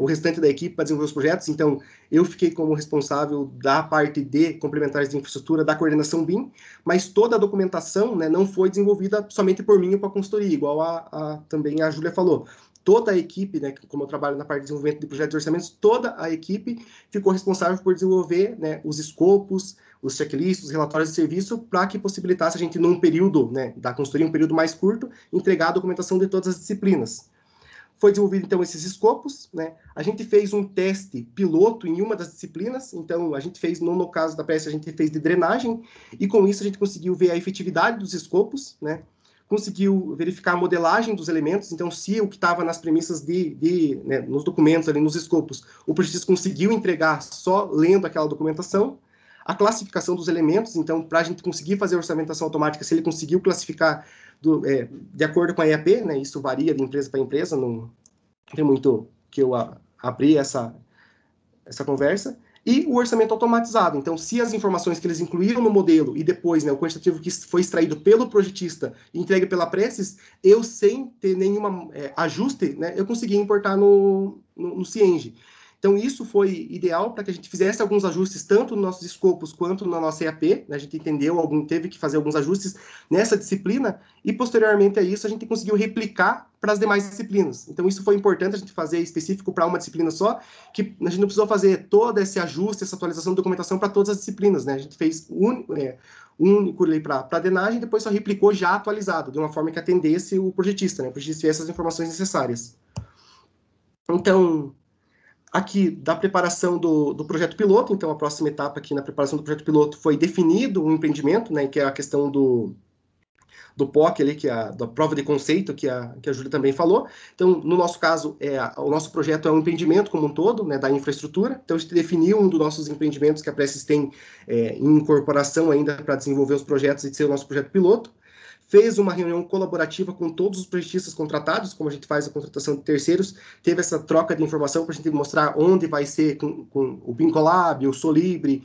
Speaker 3: restante da equipe para desenvolver os projetos. Então, eu fiquei como responsável da parte de complementares de infraestrutura, da coordenação BIM, mas toda a documentação, né, não foi desenvolvida somente por mim ou por a consultoria, igual também a Júlia falou. Toda a equipe, né, como eu trabalho na parte de desenvolvimento de projetos e orçamentos, toda a equipe ficou responsável por desenvolver, né, os escopos, os checklists, os relatórios de serviço, para que possibilitasse a gente, num período, né, da consultoria, um período mais curto, entregar a documentação de todas as disciplinas. Foi desenvolvido, então, esses escopos, né? A gente fez um teste piloto em uma das disciplinas, então, a gente fez, no caso da Prestes, a gente fez de drenagem, e com isso a gente conseguiu ver a efetividade dos escopos, né? Conseguiu verificar a modelagem dos elementos, então, se o que estava nas premissas né, nos documentos, ali nos escopos, o projetista conseguiu entregar só lendo aquela documentação. A classificação dos elementos, então, para a gente conseguir fazer a orçamentação automática, se ele conseguiu classificar de acordo com a EAP, né, isso varia de empresa para empresa, não tem muito que eu abrir essa conversa. E o orçamento automatizado. Então, se as informações que eles incluíram no modelo e depois, né, o quantitativo que foi extraído pelo projetista e entregue pela Prestes, eu, sem ter nenhum ajuste, né, eu consegui importar no Cienge. Então, isso foi ideal para que a gente fizesse alguns ajustes, tanto nos nossos escopos quanto na nossa EAP, né? A gente teve que fazer alguns ajustes nessa disciplina, e posteriormente a isso a gente conseguiu replicar para as demais disciplinas. Então, isso foi importante a gente fazer específico para uma disciplina só, que a gente não precisou fazer todo esse ajuste, essa atualização de documentação para todas as disciplinas, né? A gente fez único ali para a drenagem, depois só replicou já atualizado, de uma forma que atendesse o projetista, né? O projetista tivesse as informações necessárias. Então, aqui da preparação do projeto piloto, então a próxima etapa aqui na preparação do projeto piloto foi definido um empreendimento, né, que é a questão do POC ali, que é da prova de conceito, que a Júlia também falou. Então, no nosso caso, o nosso projeto é um empreendimento como um todo, né, da infraestrutura. Então, a gente definiu um dos nossos empreendimentos que a Prestes tem em incorporação ainda para desenvolver os projetos e ser o nosso projeto piloto. Fez uma reunião colaborativa com todos os projetistas contratados, como a gente faz a contratação de terceiros, teve essa troca de informação para a gente mostrar onde vai ser com o Bincolab, o Solibre,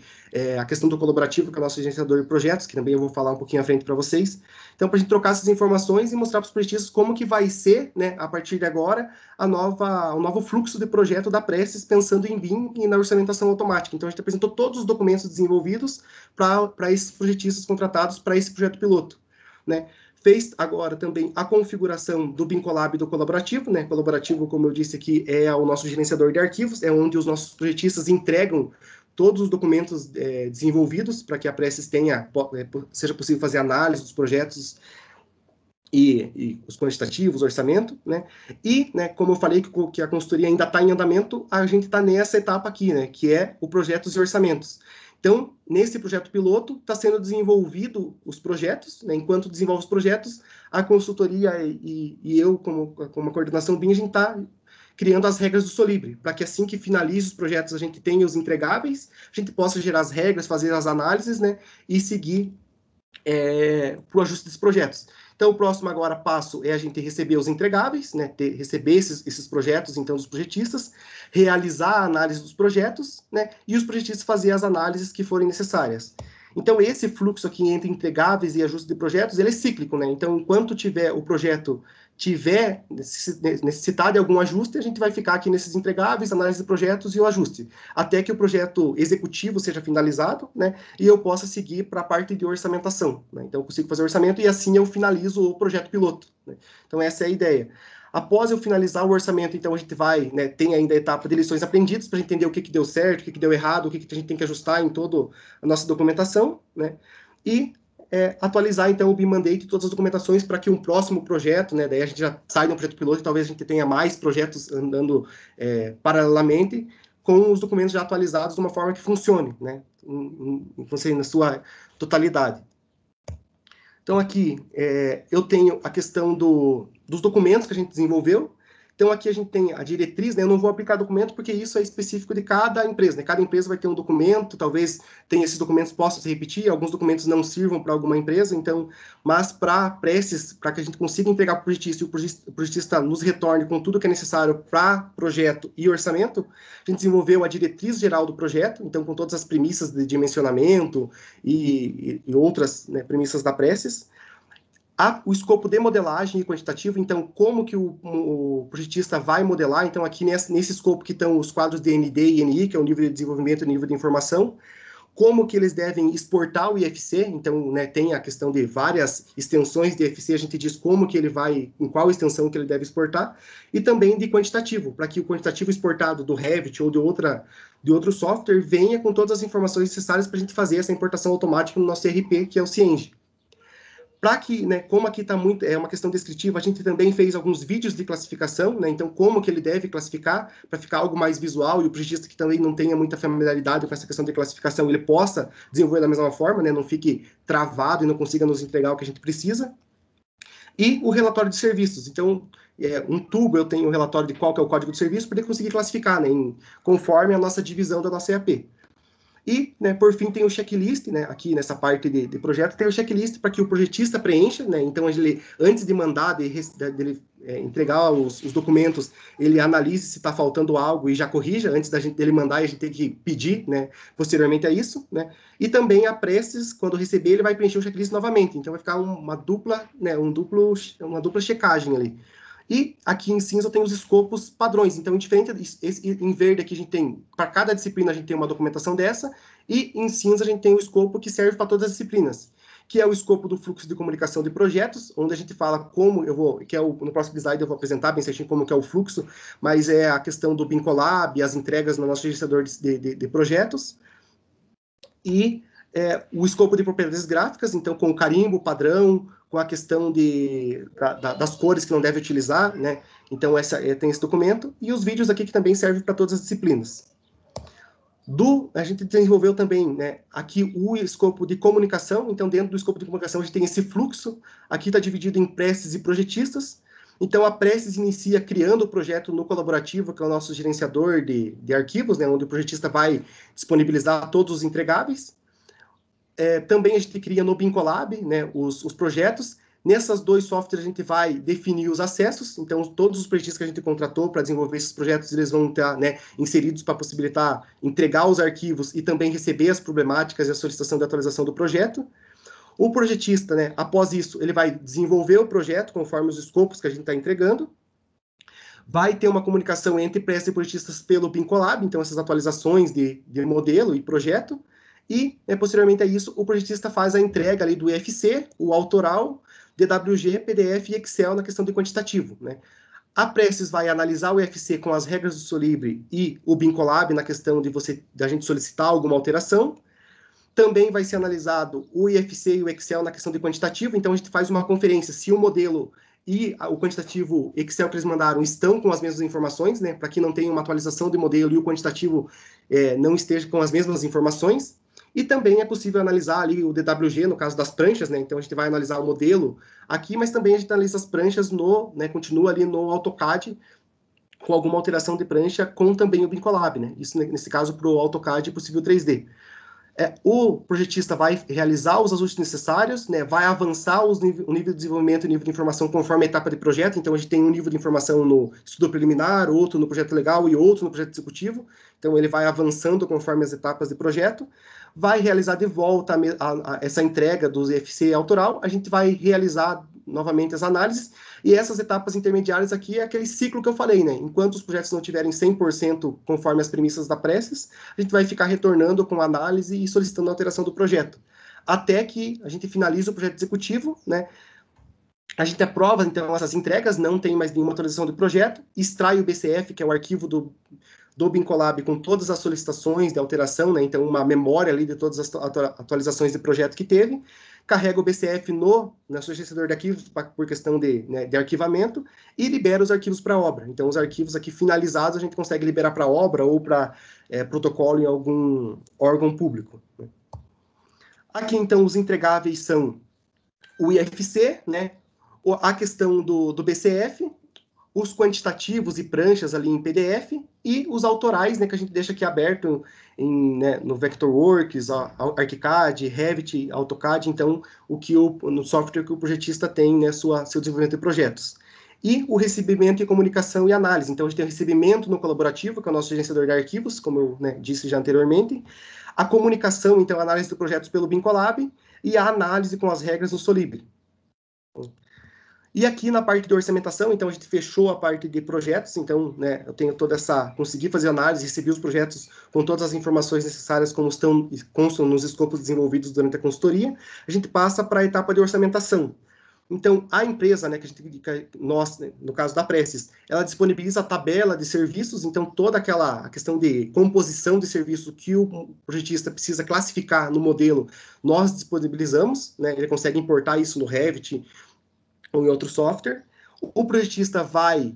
Speaker 3: a questão do colaborativo, que é o nosso gerenciador de projetos, que também eu vou falar um pouquinho à frente para vocês. Então, para a gente trocar essas informações e mostrar para os projetistas como que vai ser, né, a partir de agora, o novo fluxo de projeto da Prestes, pensando em BIM e na orçamentação automática. Então, a gente apresentou todos os documentos desenvolvidos para esses projetistas contratados para esse projeto piloto. Né? Fez agora também a configuração do Bincolab e do colaborativo, né? Colaborativo, como eu disse aqui, é o nosso gerenciador de arquivos, é onde os nossos projetistas entregam todos os documentos desenvolvidos para que a Prestes seja possível fazer análise dos projetos e os quantitativos, o orçamento, né? E, né, como eu falei que a consultoria ainda está em andamento, a gente está nessa etapa aqui, né? Que é o projetos e orçamentos. Então, nesse projeto piloto, está sendo desenvolvido os projetos, né? Enquanto desenvolve os projetos, a consultoria e eu, como a coordenação BIM, a gente está criando as regras do Solibre, para que assim que finalize os projetos, a gente tenha os entregáveis, a gente possa gerar as regras, fazer as análises, né? E seguir para o ajuste dos projetos. Então, o próximo agora passo é a gente receber os entregáveis, né, receber esses projetos, então, dos projetistas, realizar a análise dos projetos, né, e os projetistas fazer as análises que forem necessárias. Então, esse fluxo aqui entre entregáveis e ajuste de projetos, ele é cíclico, né? Então, enquanto o projeto tiver necessidade de algum ajuste, a gente vai ficar aqui nesses entregáveis, análise de projetos e o ajuste, até que o projeto executivo seja finalizado, né? E eu possa seguir para a parte de orçamentação, né? Então, eu consigo fazer orçamento e assim eu finalizo o projeto piloto, né? Então, essa é a ideia. Após eu finalizar o orçamento, então a gente vai, né, tem ainda a etapa de lições aprendidas para entender o que deu certo, o que deu errado, o que a gente tem que ajustar em toda a nossa documentação, né? E atualizar, então, o BIM Mandate e todas as documentações para que um próximo projeto, né, daí a gente já sai do projeto piloto e talvez a gente tenha mais projetos andando paralelamente com os documentos já atualizados de uma forma que funcione, né, na sua totalidade. Então, aqui, eu tenho a questão dos documentos que a gente desenvolveu. Então, aqui a gente tem a diretriz, né? Eu não vou aplicar documento porque isso é específico de cada empresa, né? Cada empresa vai ter um documento, talvez tenha esses documentos possam se repetir, alguns documentos não sirvam para alguma empresa, então, mas para que a gente consiga entregar para o projetista e o projetista nos retorne com tudo que é necessário para projeto e orçamento, a gente desenvolveu a diretriz geral do projeto, então, com todas as premissas de dimensionamento e outras, né, premissas da Prestes. O escopo de modelagem e quantitativo, então, como que o projetista vai modelar, então, aqui nesse escopo que estão os quadros de ND e NI, que é o nível de desenvolvimento e nível de informação, como que eles devem exportar o IFC, então, né, tem a questão de várias extensões de IFC, a gente diz como que ele vai, em qual extensão que ele deve exportar, e também de quantitativo, para que o quantitativo exportado do Revit ou de outro software venha com todas as informações necessárias para a gente fazer essa importação automática no nosso ERP, que é o Cienge. Para que, né, como aqui está muito, é uma questão descritiva, a gente também fez alguns vídeos de classificação, né, então como que ele deve classificar, para ficar algo mais visual, e o projetista que também não tenha muita familiaridade com essa questão de classificação, ele possa desenvolver da mesma forma, né, não fique travado e não consiga nos entregar o que a gente precisa. E o relatório de serviços, então, um tubo eu tenho o relatório de qual que é o código de serviço, para ele conseguir classificar, né, conforme a nossa divisão da nossa EAP. E, né, por fim, tem o checklist, né, aqui nessa parte de projeto, tem o checklist para que o projetista preencha, né, então ele, antes de mandar, dele entregar os documentos, ele analise se está faltando algo e já corrija, antes dele mandar, e a gente tem que pedir, né, posteriormente a isso, né, e também a Prestes, quando receber, ele vai preencher o checklist novamente, então vai ficar uma dupla checagem ali. E aqui em cinza eu tenho os escopos padrões. Então, em verde aqui a gente tem, para cada disciplina a gente tem uma documentação dessa, e em cinza a gente tem o escopo que serve para todas as disciplinas, que é o escopo do fluxo de comunicação de projetos, onde a gente fala como no próximo slide eu vou apresentar bem certinho como que é o fluxo, mas é a questão do Bincolab, as entregas no nosso registrador de projetos, e o escopo de propriedades gráficas, então com o carimbo padrão, com a questão das cores que não deve utilizar, né? Então tem esse documento, e os vídeos aqui que também servem para todas as disciplinas. A gente desenvolveu também, né, aqui o escopo de comunicação. Então, dentro do escopo de comunicação, a gente tem esse fluxo. Aqui está dividido em Prestes e projetistas. Então, a Prestes inicia criando o projeto no colaborativo, que é o nosso gerenciador de arquivos, né, onde o projetista vai disponibilizar todos os entregáveis. Também a gente cria no Bincolab, né, os projetos. Nessas dois softwares a gente vai definir os acessos, então todos os projetistas que a gente contratou para desenvolver esses projetos, eles vão estar, né, inseridos para possibilitar entregar os arquivos e também receber as problemáticas e a solicitação de atualização do projeto. O projetista, né, após isso, ele vai desenvolver o projeto conforme os escopos que a gente está entregando, vai ter uma comunicação entre prestes e projetistas pelo Bincolab, então essas atualizações de modelo e projeto, e, posteriormente a isso, o projetista faz a entrega ali do IFC, o autoral, DWG, PDF e Excel na questão de quantitativo, né? A Prestes vai analisar o IFC com as regras do Solibre e o Bincolab na questão da gente solicitar alguma alteração. Também vai ser analisado o IFC e o Excel na questão de quantitativo, então a gente faz uma conferência se o modelo e o quantitativo Excel que eles mandaram estão com as mesmas informações, né? Para que não tenha uma atualização de modelo e o quantitativo não esteja com as mesmas informações. E também é possível analisar ali o DWG, no caso das pranchas, né? Então, a gente vai analisar o modelo aqui, mas também a gente analisa as pranchas continua ali no AutoCAD, com alguma alteração de prancha, com também o Bincolab, né? Isso, nesse caso, para o AutoCAD e possível 3D. O projetista vai realizar os ajustes necessários, né? Vai avançar o nível de desenvolvimento e nível de informação conforme a etapa de projeto. Então, a gente tem um nível de informação no estudo preliminar, outro no projeto legal e outro no projeto executivo. Então, ele vai avançando conforme as etapas de projeto. Vai realizar de volta essa entrega do IFC autoral, a gente vai realizar novamente as análises, e essas etapas intermediárias aqui é aquele ciclo que eu falei, né? Enquanto os projetos não tiverem 100% conforme as premissas da Prestes, a gente vai ficar retornando com análise e solicitando alteração do projeto, até que a gente finaliza o projeto executivo, né? A gente aprova, então, essas entregas, não tem mais nenhuma atualização do projeto, extrai o BCF, que é o arquivo do Bincolab com todas as solicitações de alteração, né? Então uma memória ali de todas as atualizações de projeto que teve, carrega o BCF no gerenciador de arquivos por questão de arquivamento e libera os arquivos para obra. Então os arquivos aqui finalizados a gente consegue liberar para obra ou para protocolo em algum órgão público, né? Aqui então os entregáveis são o IFC, né? A questão do BCF, os quantitativos e pranchas ali em PDF, e os autorais, né, que a gente deixa aqui aberto no Vectorworks, ArchiCAD, Revit, AutoCAD, então, no software que o projetista tem, né, seu desenvolvimento de projetos. E o recebimento e comunicação e análise. Então, a gente tem o recebimento no colaborativo, que é o nosso gerenciador de arquivos, como eu, né, disse já anteriormente. A comunicação, então, a análise de projetos pelo Bincolab, e a análise com as regras no Solibre. E aqui na parte de orçamentação, então a gente fechou a parte de projetos, então, né, eu tenho consegui fazer análise, recebi os projetos com todas as informações necessárias como constam nos escopos desenvolvidos durante a consultoria, a gente passa para a etapa de orçamentação. Então, a empresa, né, nós, né, no caso da Prestes, ela disponibiliza a tabela de serviços, então toda a questão de composição de serviço que o projetista precisa classificar no modelo, nós disponibilizamos, né, ele consegue importar isso no Revit, ou em outro software. O projetista vai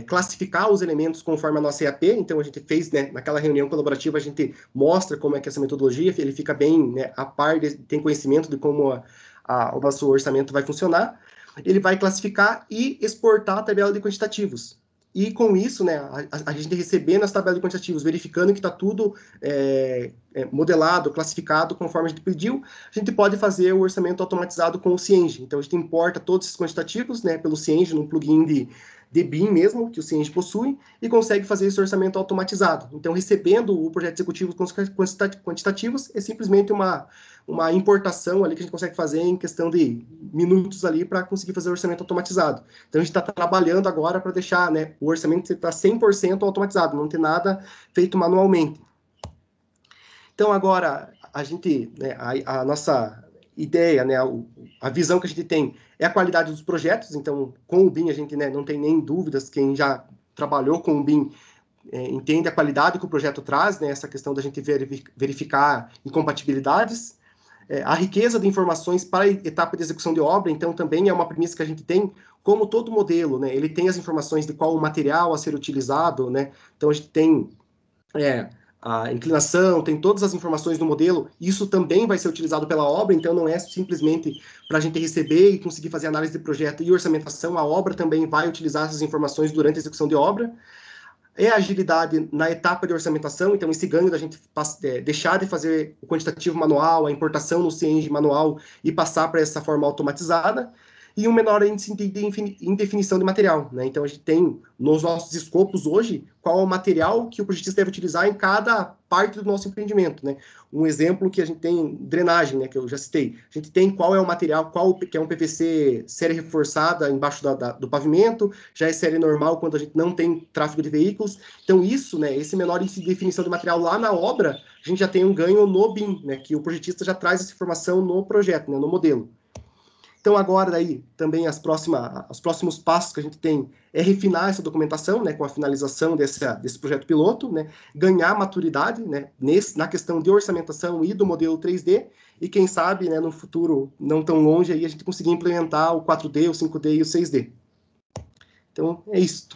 Speaker 3: classificar os elementos conforme a nossa EAP, então a gente fez, né, naquela reunião colaborativa, a gente mostra como é que essa metodologia, ele fica bem, né, a par, tem conhecimento de como o nosso orçamento vai funcionar. Ele vai classificar e exportar a tabela de quantitativos. E com isso, né, a gente recebendo as tabelas de quantitativos, verificando que está tudo modelado, classificado conforme a gente pediu, a gente pode fazer o orçamento automatizado com o Cienge. Então, a gente importa todos esses quantitativos, né, pelo Cienge, num plugin de BIM mesmo, que o Cienge possui, e consegue fazer esse orçamento automatizado. Então, recebendo o projeto executivo com os quantitativos, é simplesmente uma importação ali que a gente consegue fazer em questão de minutos ali para conseguir fazer o orçamento automatizado. Então, a gente está trabalhando agora para deixar, né, o orçamento está 100% automatizado, não ter nada feito manualmente. Então, agora, a gente, né, a nossa ideia, né, a visão que a gente tem é a qualidade dos projetos. Então, com o BIM, a gente, né, não tem nem dúvidas, quem já trabalhou com o BIM entende a qualidade que o projeto traz, né, essa questão da gente verificar incompatibilidades, a riqueza de informações para a etapa de execução de obra. Então, também é uma premissa que a gente tem, como todo modelo, né, ele tem as informações de qual o material a ser utilizado, né, então a gente tem a inclinação, tem todas as informações do modelo, isso também vai ser utilizado pela obra, então não é simplesmente para a gente receber e conseguir fazer análise de projeto e orçamentação, a obra também vai utilizar essas informações durante a execução de obra. É a agilidade na etapa de orçamentação, então esse ganho da gente deixar de fazer o quantitativo manual, a importação no Cienge manual e passar para essa forma automatizada, e um menor índice de indefinição de material, né? Então, a gente tem nos nossos escopos hoje qual é o material que o projetista deve utilizar em cada parte do nosso empreendimento, né? Um exemplo que a gente tem, drenagem, né, que eu já citei. A gente tem qual é o material, que é um PVC série reforçada embaixo do pavimento, já é série normal quando a gente não tem tráfego de veículos. Então, isso, né, esse menor índice de definição de material lá na obra, a gente já tem um ganho no BIM, né, que o projetista já traz essa informação no projeto, né, no modelo. Então, agora, daí, também os próximos passos que a gente tem é refinar essa documentação, né, com a finalização desse projeto piloto, né, ganhar maturidade, né, na questão de orçamentação e do modelo 3D, e quem sabe, né, no futuro não tão longe, aí a gente conseguir implementar o 4D, o 5D e o 6D. Então, é isso.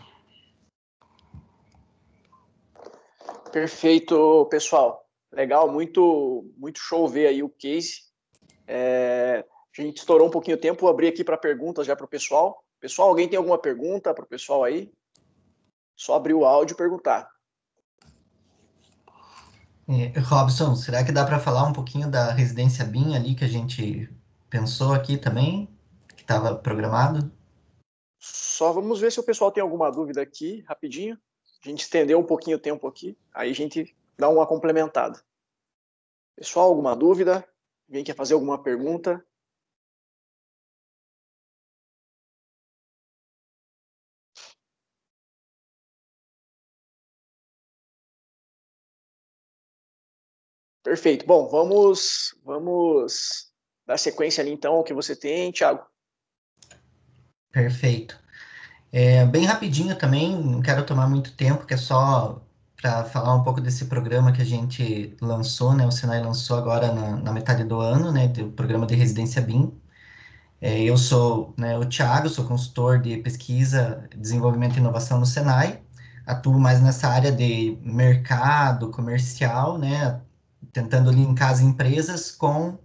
Speaker 1: Perfeito, pessoal. Legal, muito show ver aí o case. A gente estourou um pouquinho o tempo, vou abrir aqui para perguntas já para o pessoal. Pessoal, alguém tem alguma pergunta para o pessoal aí? Só abrir o áudio e perguntar.
Speaker 4: Robson, será que dá para falar um pouquinho da residência BIM ali que a gente pensou aqui também, que estava programado?
Speaker 1: Só vamos ver se o pessoal tem alguma dúvida aqui, rapidinho. A gente estendeu um pouquinho o tempo aqui, aí a gente dá uma complementada. Pessoal, alguma dúvida? Alguém quer fazer alguma pergunta? Perfeito. Bom, vamos dar sequência ali então ao que você tem, Thiago.
Speaker 4: Perfeito. Bem rapidinho também, não quero tomar muito tempo, que é só para falar um pouco desse programa que a gente lançou, né? O Senai lançou agora na metade do ano, né? Do programa de residência BIM. Eu sou, né, o Thiago, sou consultor de pesquisa, desenvolvimento e inovação no Senai. Atuo mais nessa área de mercado comercial, né? Tentando linkar as empresas com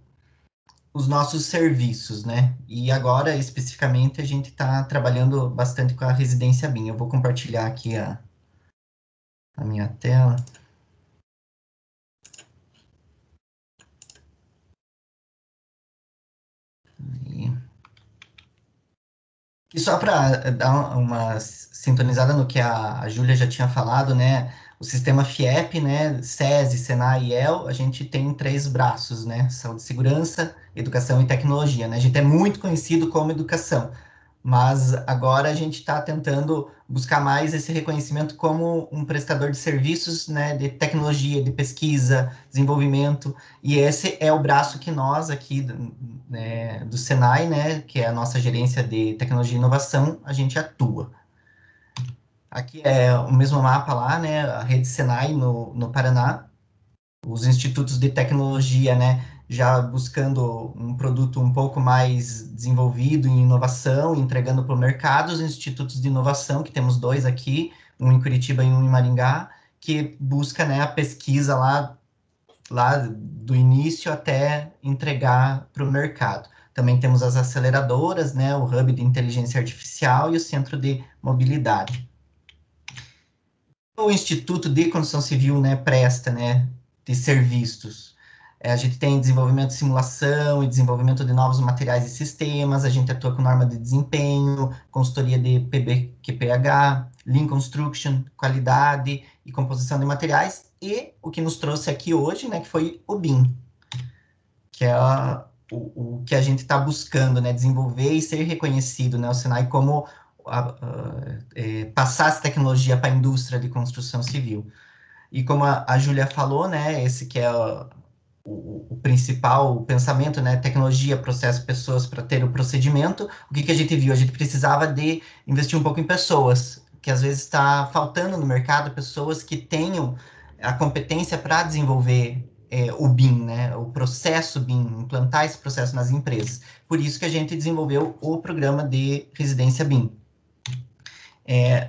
Speaker 4: os nossos serviços, né? E agora, especificamente, a gente está trabalhando bastante com a residência BIM. Eu vou compartilhar aqui a minha tela. E só para dar uma sintonizada no que a Júlia já tinha falado, né? O sistema FIEP, né? SESI, Senai e EL, a gente tem 3 braços, né? Saúde e segurança, educação e tecnologia, né? A gente é muito conhecido como educação, mas agora a gente está tentando buscar mais esse reconhecimento como um prestador de serviços, né, de tecnologia, de pesquisa, desenvolvimento, e esse é o braço que nós aqui, né, do Senai, né, que é a nossa gerência de tecnologia e inovação, a gente atua. Aqui é o mesmo mapa lá, né, a rede Senai no Paraná, os institutos de tecnologia, né, já buscando um produto um pouco mais desenvolvido em inovação, entregando para o mercado, os institutos de inovação, que temos 2 aqui, um em Curitiba e um em Maringá, que busca, né, a pesquisa lá do início até entregar para o mercado. Também temos as aceleradoras, né, o Hub de Inteligência Artificial e o Centro de Mobilidade. O Instituto de Construção Civil, né, presta, né, de serviços. A gente tem desenvolvimento de simulação e desenvolvimento de novos materiais e sistemas, a gente atua com norma de desempenho, consultoria de PBQPH, Lean Construction, qualidade e composição de materiais, e o que nos trouxe aqui hoje, né, que foi o BIM, que é o que a gente está buscando, né, desenvolver e ser reconhecido, né, o Senai como passar essa tecnologia para a indústria de construção civil. E como a Júlia falou, né, esse que é o principal pensamento, né, tecnologia, processo, pessoas para ter o procedimento, o que a gente viu? A gente precisava de investir um pouco em pessoas, que às vezes está faltando no mercado pessoas que tenham a competência para desenvolver o BIM, né, o processo BIM, implantar esse processo nas empresas. Por isso que a gente desenvolveu o programa de residência BIM.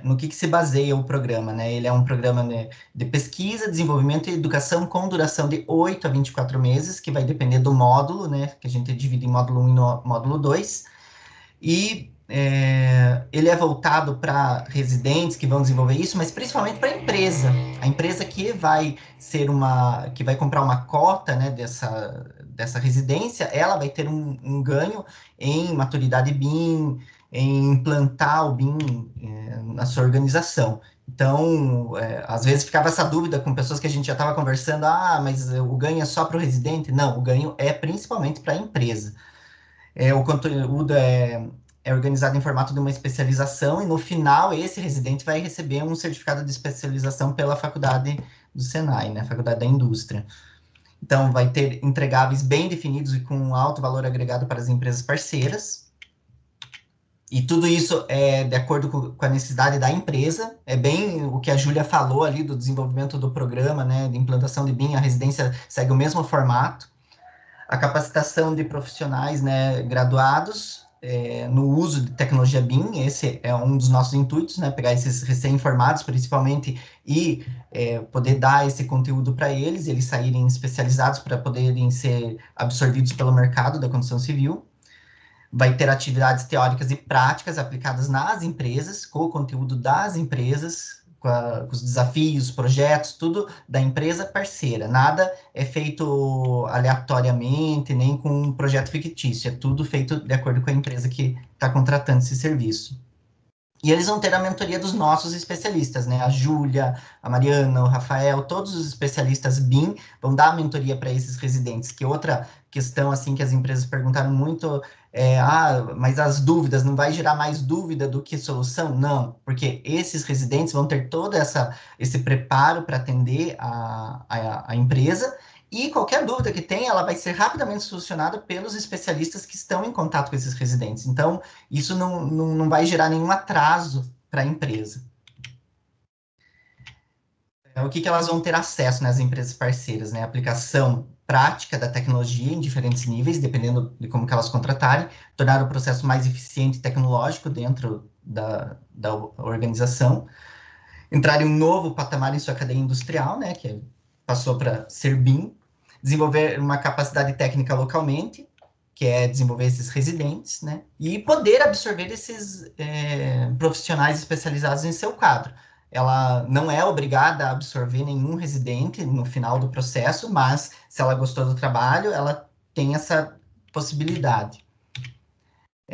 Speaker 4: No que se baseia o programa, né? Ele é um programa, né, de pesquisa, desenvolvimento e educação com duração de 8 a 24 meses, que vai depender do módulo, né? Que a gente divide em módulo 1 e módulo 2. E ele é voltado para residentes que vão desenvolver isso, mas principalmente para a empresa. A empresa que vai que vai comprar uma cota, né, dessa residência, ela vai ter um ganho em maturidade BIM, em implantar o BIM na sua organização. Então, às vezes ficava essa dúvida com pessoas que a gente já estava conversando, mas o ganho é só para o residente? Não, o ganho é principalmente para a empresa. O conteúdo é organizado em formato de uma especialização e no final esse residente vai receber um certificado de especialização pela faculdade do Senai, né, Faculdade da Indústria. Então, vai ter entregáveis bem definidos e com alto valor agregado para as empresas parceiras. E tudo isso é de acordo com a necessidade da empresa. É bem o que a Júlia falou ali do desenvolvimento do programa, né, de implantação de BIM, a residência segue o mesmo formato. A capacitação de profissionais, né, graduados no uso de tecnologia BIM, esse é um dos nossos intuitos, né, pegar esses recém-formados, principalmente, e poder dar esse conteúdo para eles saírem especializados para poderem ser absorvidos pelo mercado da construção civil. Vai ter atividades teóricas e práticas aplicadas nas empresas, com o conteúdo das empresas, com os desafios, projetos, tudo da empresa parceira. Nada é feito aleatoriamente, nem com um projeto fictício. É tudo feito de acordo com a empresa que está contratando esse serviço. E eles vão ter a mentoria dos nossos especialistas, né? A Júlia, a Mariana, o Rafael, todos os especialistas BIM vão dar a mentoria para esses residentes. Que outra questão, assim, que as empresas perguntaram muito mas as dúvidas, não vai gerar mais dúvida do que solução? Não, porque esses residentes vão ter todo esse preparo para atender a empresa, e qualquer dúvida que tenha, ela vai ser rapidamente solucionada pelos especialistas que estão em contato com esses residentes. Então, isso não vai gerar nenhum atraso para a empresa. O que elas vão ter acesso nas empresas parceiras, né? Aplicação prática da tecnologia em diferentes níveis, dependendo de como que elas contratarem, tornar o processo mais eficiente e tecnológico dentro da organização, entrar em um novo patamar em sua cadeia industrial, né? Que passou para ser BIM, desenvolver uma capacidade técnica localmente, que é desenvolver esses residentes, né? E poder absorver esses profissionais especializados em seu quadro. Ela não é obrigada a absorver nenhum residente no final do processo, mas se ela gostou do trabalho, ela tem essa possibilidade.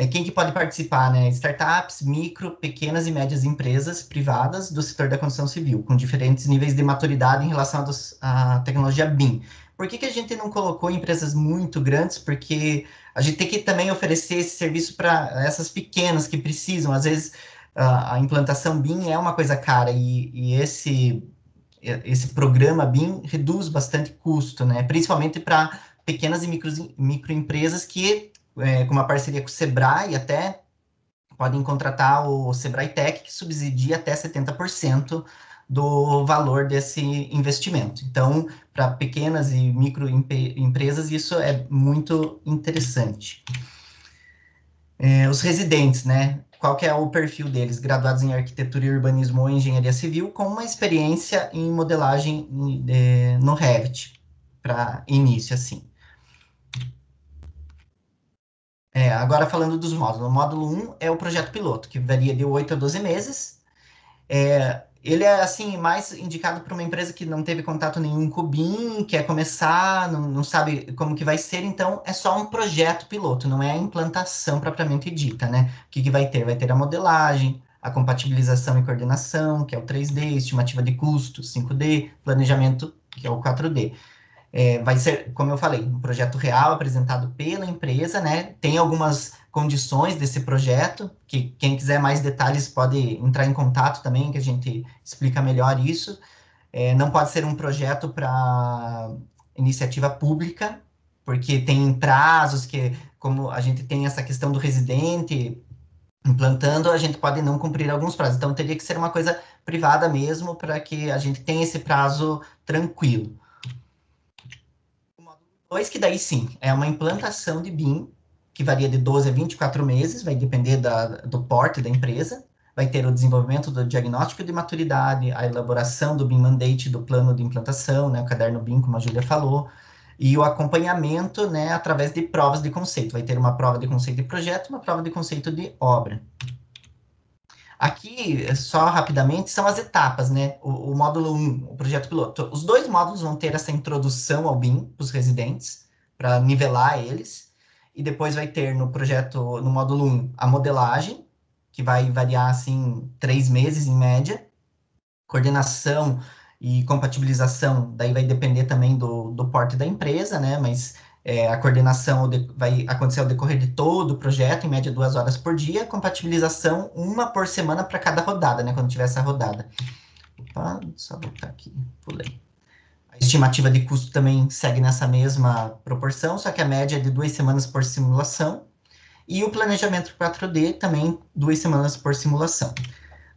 Speaker 4: Quem que pode participar, né? Startups, micro, pequenas e médias empresas privadas do setor da construção civil, com diferentes níveis de maturidade em relação à tecnologia BIM. Por que a gente não colocou empresas muito grandes? Porque a gente tem que também oferecer esse serviço para essas pequenas que precisam. Às vezes, a implantação BIM é uma coisa cara, e esse programa BIM reduz bastante custo, né? Principalmente para pequenas e microempresas que, com uma parceria com o Sebrae, até podem contratar o Sebrae Tech, que subsidia até 70% do valor desse investimento. Então, para pequenas e microempresas, isso é muito interessante. Os residentes, né? Qual que é o perfil deles? Graduados em arquitetura e urbanismo ou engenharia civil, com uma experiência em modelagem no Revit, para início, assim. Agora falando dos módulos. O módulo 1 é o projeto piloto, que varia de 8 a 12 meses. Ele é, assim, mais indicado para uma empresa que não teve contato nenhum com o BIM, quer começar, não sabe como que vai ser, então é só um projeto piloto, não é a implantação propriamente dita, né? O que vai ter? Vai ter a modelagem, a compatibilização e coordenação, que é o 3D, estimativa de custos, 5D, planejamento, que é o 4D. Vai ser, como eu falei, um projeto real apresentado pela empresa, né? Tem algumas condições desse projeto, que quem quiser mais detalhes pode entrar em contato também, que a gente explica melhor isso. Não pode ser um projeto para iniciativa pública, porque tem prazos que, como a gente tem essa questão do residente implantando, a gente pode não cumprir alguns prazos. Então, teria que ser uma coisa privada mesmo, para que a gente tenha esse prazo tranquilo. Dois, que daí sim, é uma implantação de BIM, que varia de 12 a 24 meses, vai depender do porte da empresa, vai ter o desenvolvimento do diagnóstico de maturidade, a elaboração do BIM Mandate, do plano de implantação, né, o caderno BIM, como a Júlia falou, e o acompanhamento, né, através de provas de conceito. Vai ter uma prova de conceito de projeto, uma prova de conceito de obra. Aqui, só rapidamente, são as etapas, né? O módulo 1, o projeto piloto. Os dois módulos vão ter essa introdução ao BIM para os residentes, para nivelar eles. E depois vai ter no projeto, no módulo 1, a modelagem, que vai variar, assim, 3 meses em média. Coordenação e compatibilização, daí vai depender também do porte da empresa, né? Mas a coordenação vai acontecer ao decorrer de todo o projeto, em média 2 horas por dia, compatibilização 1 por semana para cada rodada, né? Quando tiver essa rodada. Opa, só voltar aqui, pulei. A estimativa de custo também segue nessa mesma proporção, só que a média é de 2 semanas por simulação. E o planejamento 4D também 2 semanas por simulação.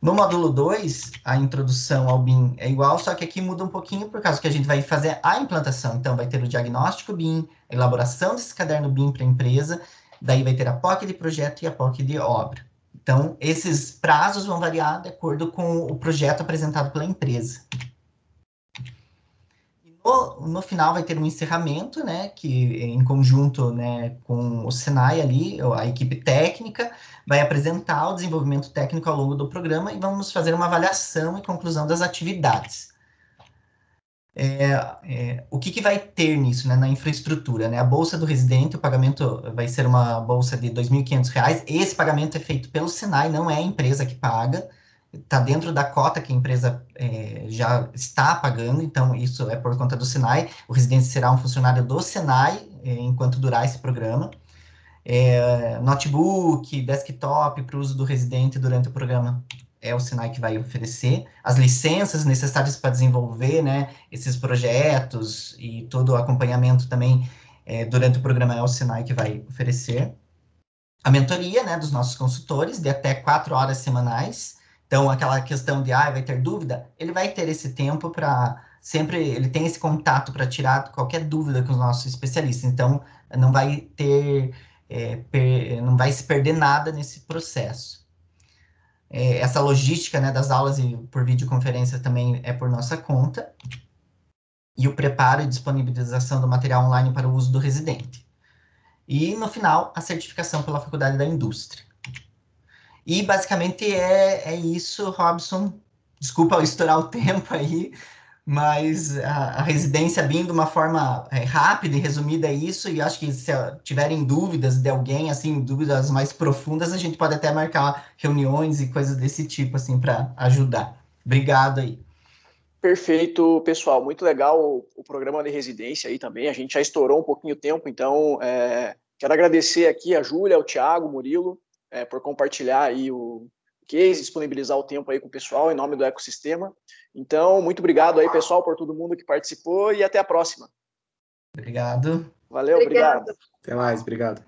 Speaker 4: No módulo 2, a introdução ao BIM é igual, só que aqui muda um pouquinho por causa que a gente vai fazer a implantação. Então, vai ter o diagnóstico BIM, a elaboração desse caderno BIM para a empresa, daí vai ter a POC de projeto e a POC de obra. Então, esses prazos vão variar de acordo com o projeto apresentado pela empresa. No final vai ter um encerramento, né, que em conjunto, né, com o Senai ali, a equipe técnica, vai apresentar o desenvolvimento técnico ao longo do programa e vamos fazer uma avaliação e conclusão das atividades. O que vai ter nisso, né, na infraestrutura, né? A bolsa do residente, o pagamento vai ser uma bolsa de R$ 2.500. Esse pagamento é feito pelo Senai, não é a empresa que paga. Está dentro da cota que a empresa já está pagando, então isso é por conta do Senai. O residente será um funcionário do Senai enquanto durar esse programa. Notebook, desktop para o uso do residente durante o programa é o Senai que vai oferecer. As licenças necessárias para desenvolver, né, esses projetos e todo o acompanhamento também durante o programa é o Senai que vai oferecer. A mentoria, né, dos nossos consultores, de até 4 horas semanais. Então, aquela questão de, vai ter dúvida, ele vai ter esse tempo para sempre, ele tem esse contato para tirar qualquer dúvida com os nossos especialistas. Então, não vai ter, não vai se perder nada nesse processo. Essa logística, né, das aulas e por videoconferência também é por nossa conta. E o preparo e disponibilização do material online para o uso do residente. E, no final, a certificação pela Faculdade da Indústria. E, basicamente, é isso, Robson. Desculpa eu estourar o tempo aí, mas a residência BIM de uma forma rápida e resumida é isso, e acho que se tiverem dúvidas de alguém, assim, dúvidas mais profundas, a gente pode até marcar reuniões e coisas desse tipo, assim, para ajudar. Obrigado aí.
Speaker 1: Perfeito, pessoal. Muito legal o programa de residência aí também. A gente já estourou um pouquinho o tempo, então quero agradecer aqui a Júlia, ao Thiago, Murilo, por compartilhar aí o case, disponibilizar o tempo aí com o pessoal em nome do ecossistema. Então, muito obrigado aí, pessoal, por todo mundo que participou e até a próxima.
Speaker 4: Obrigado.
Speaker 1: Valeu, obrigado.
Speaker 3: Até mais, obrigado.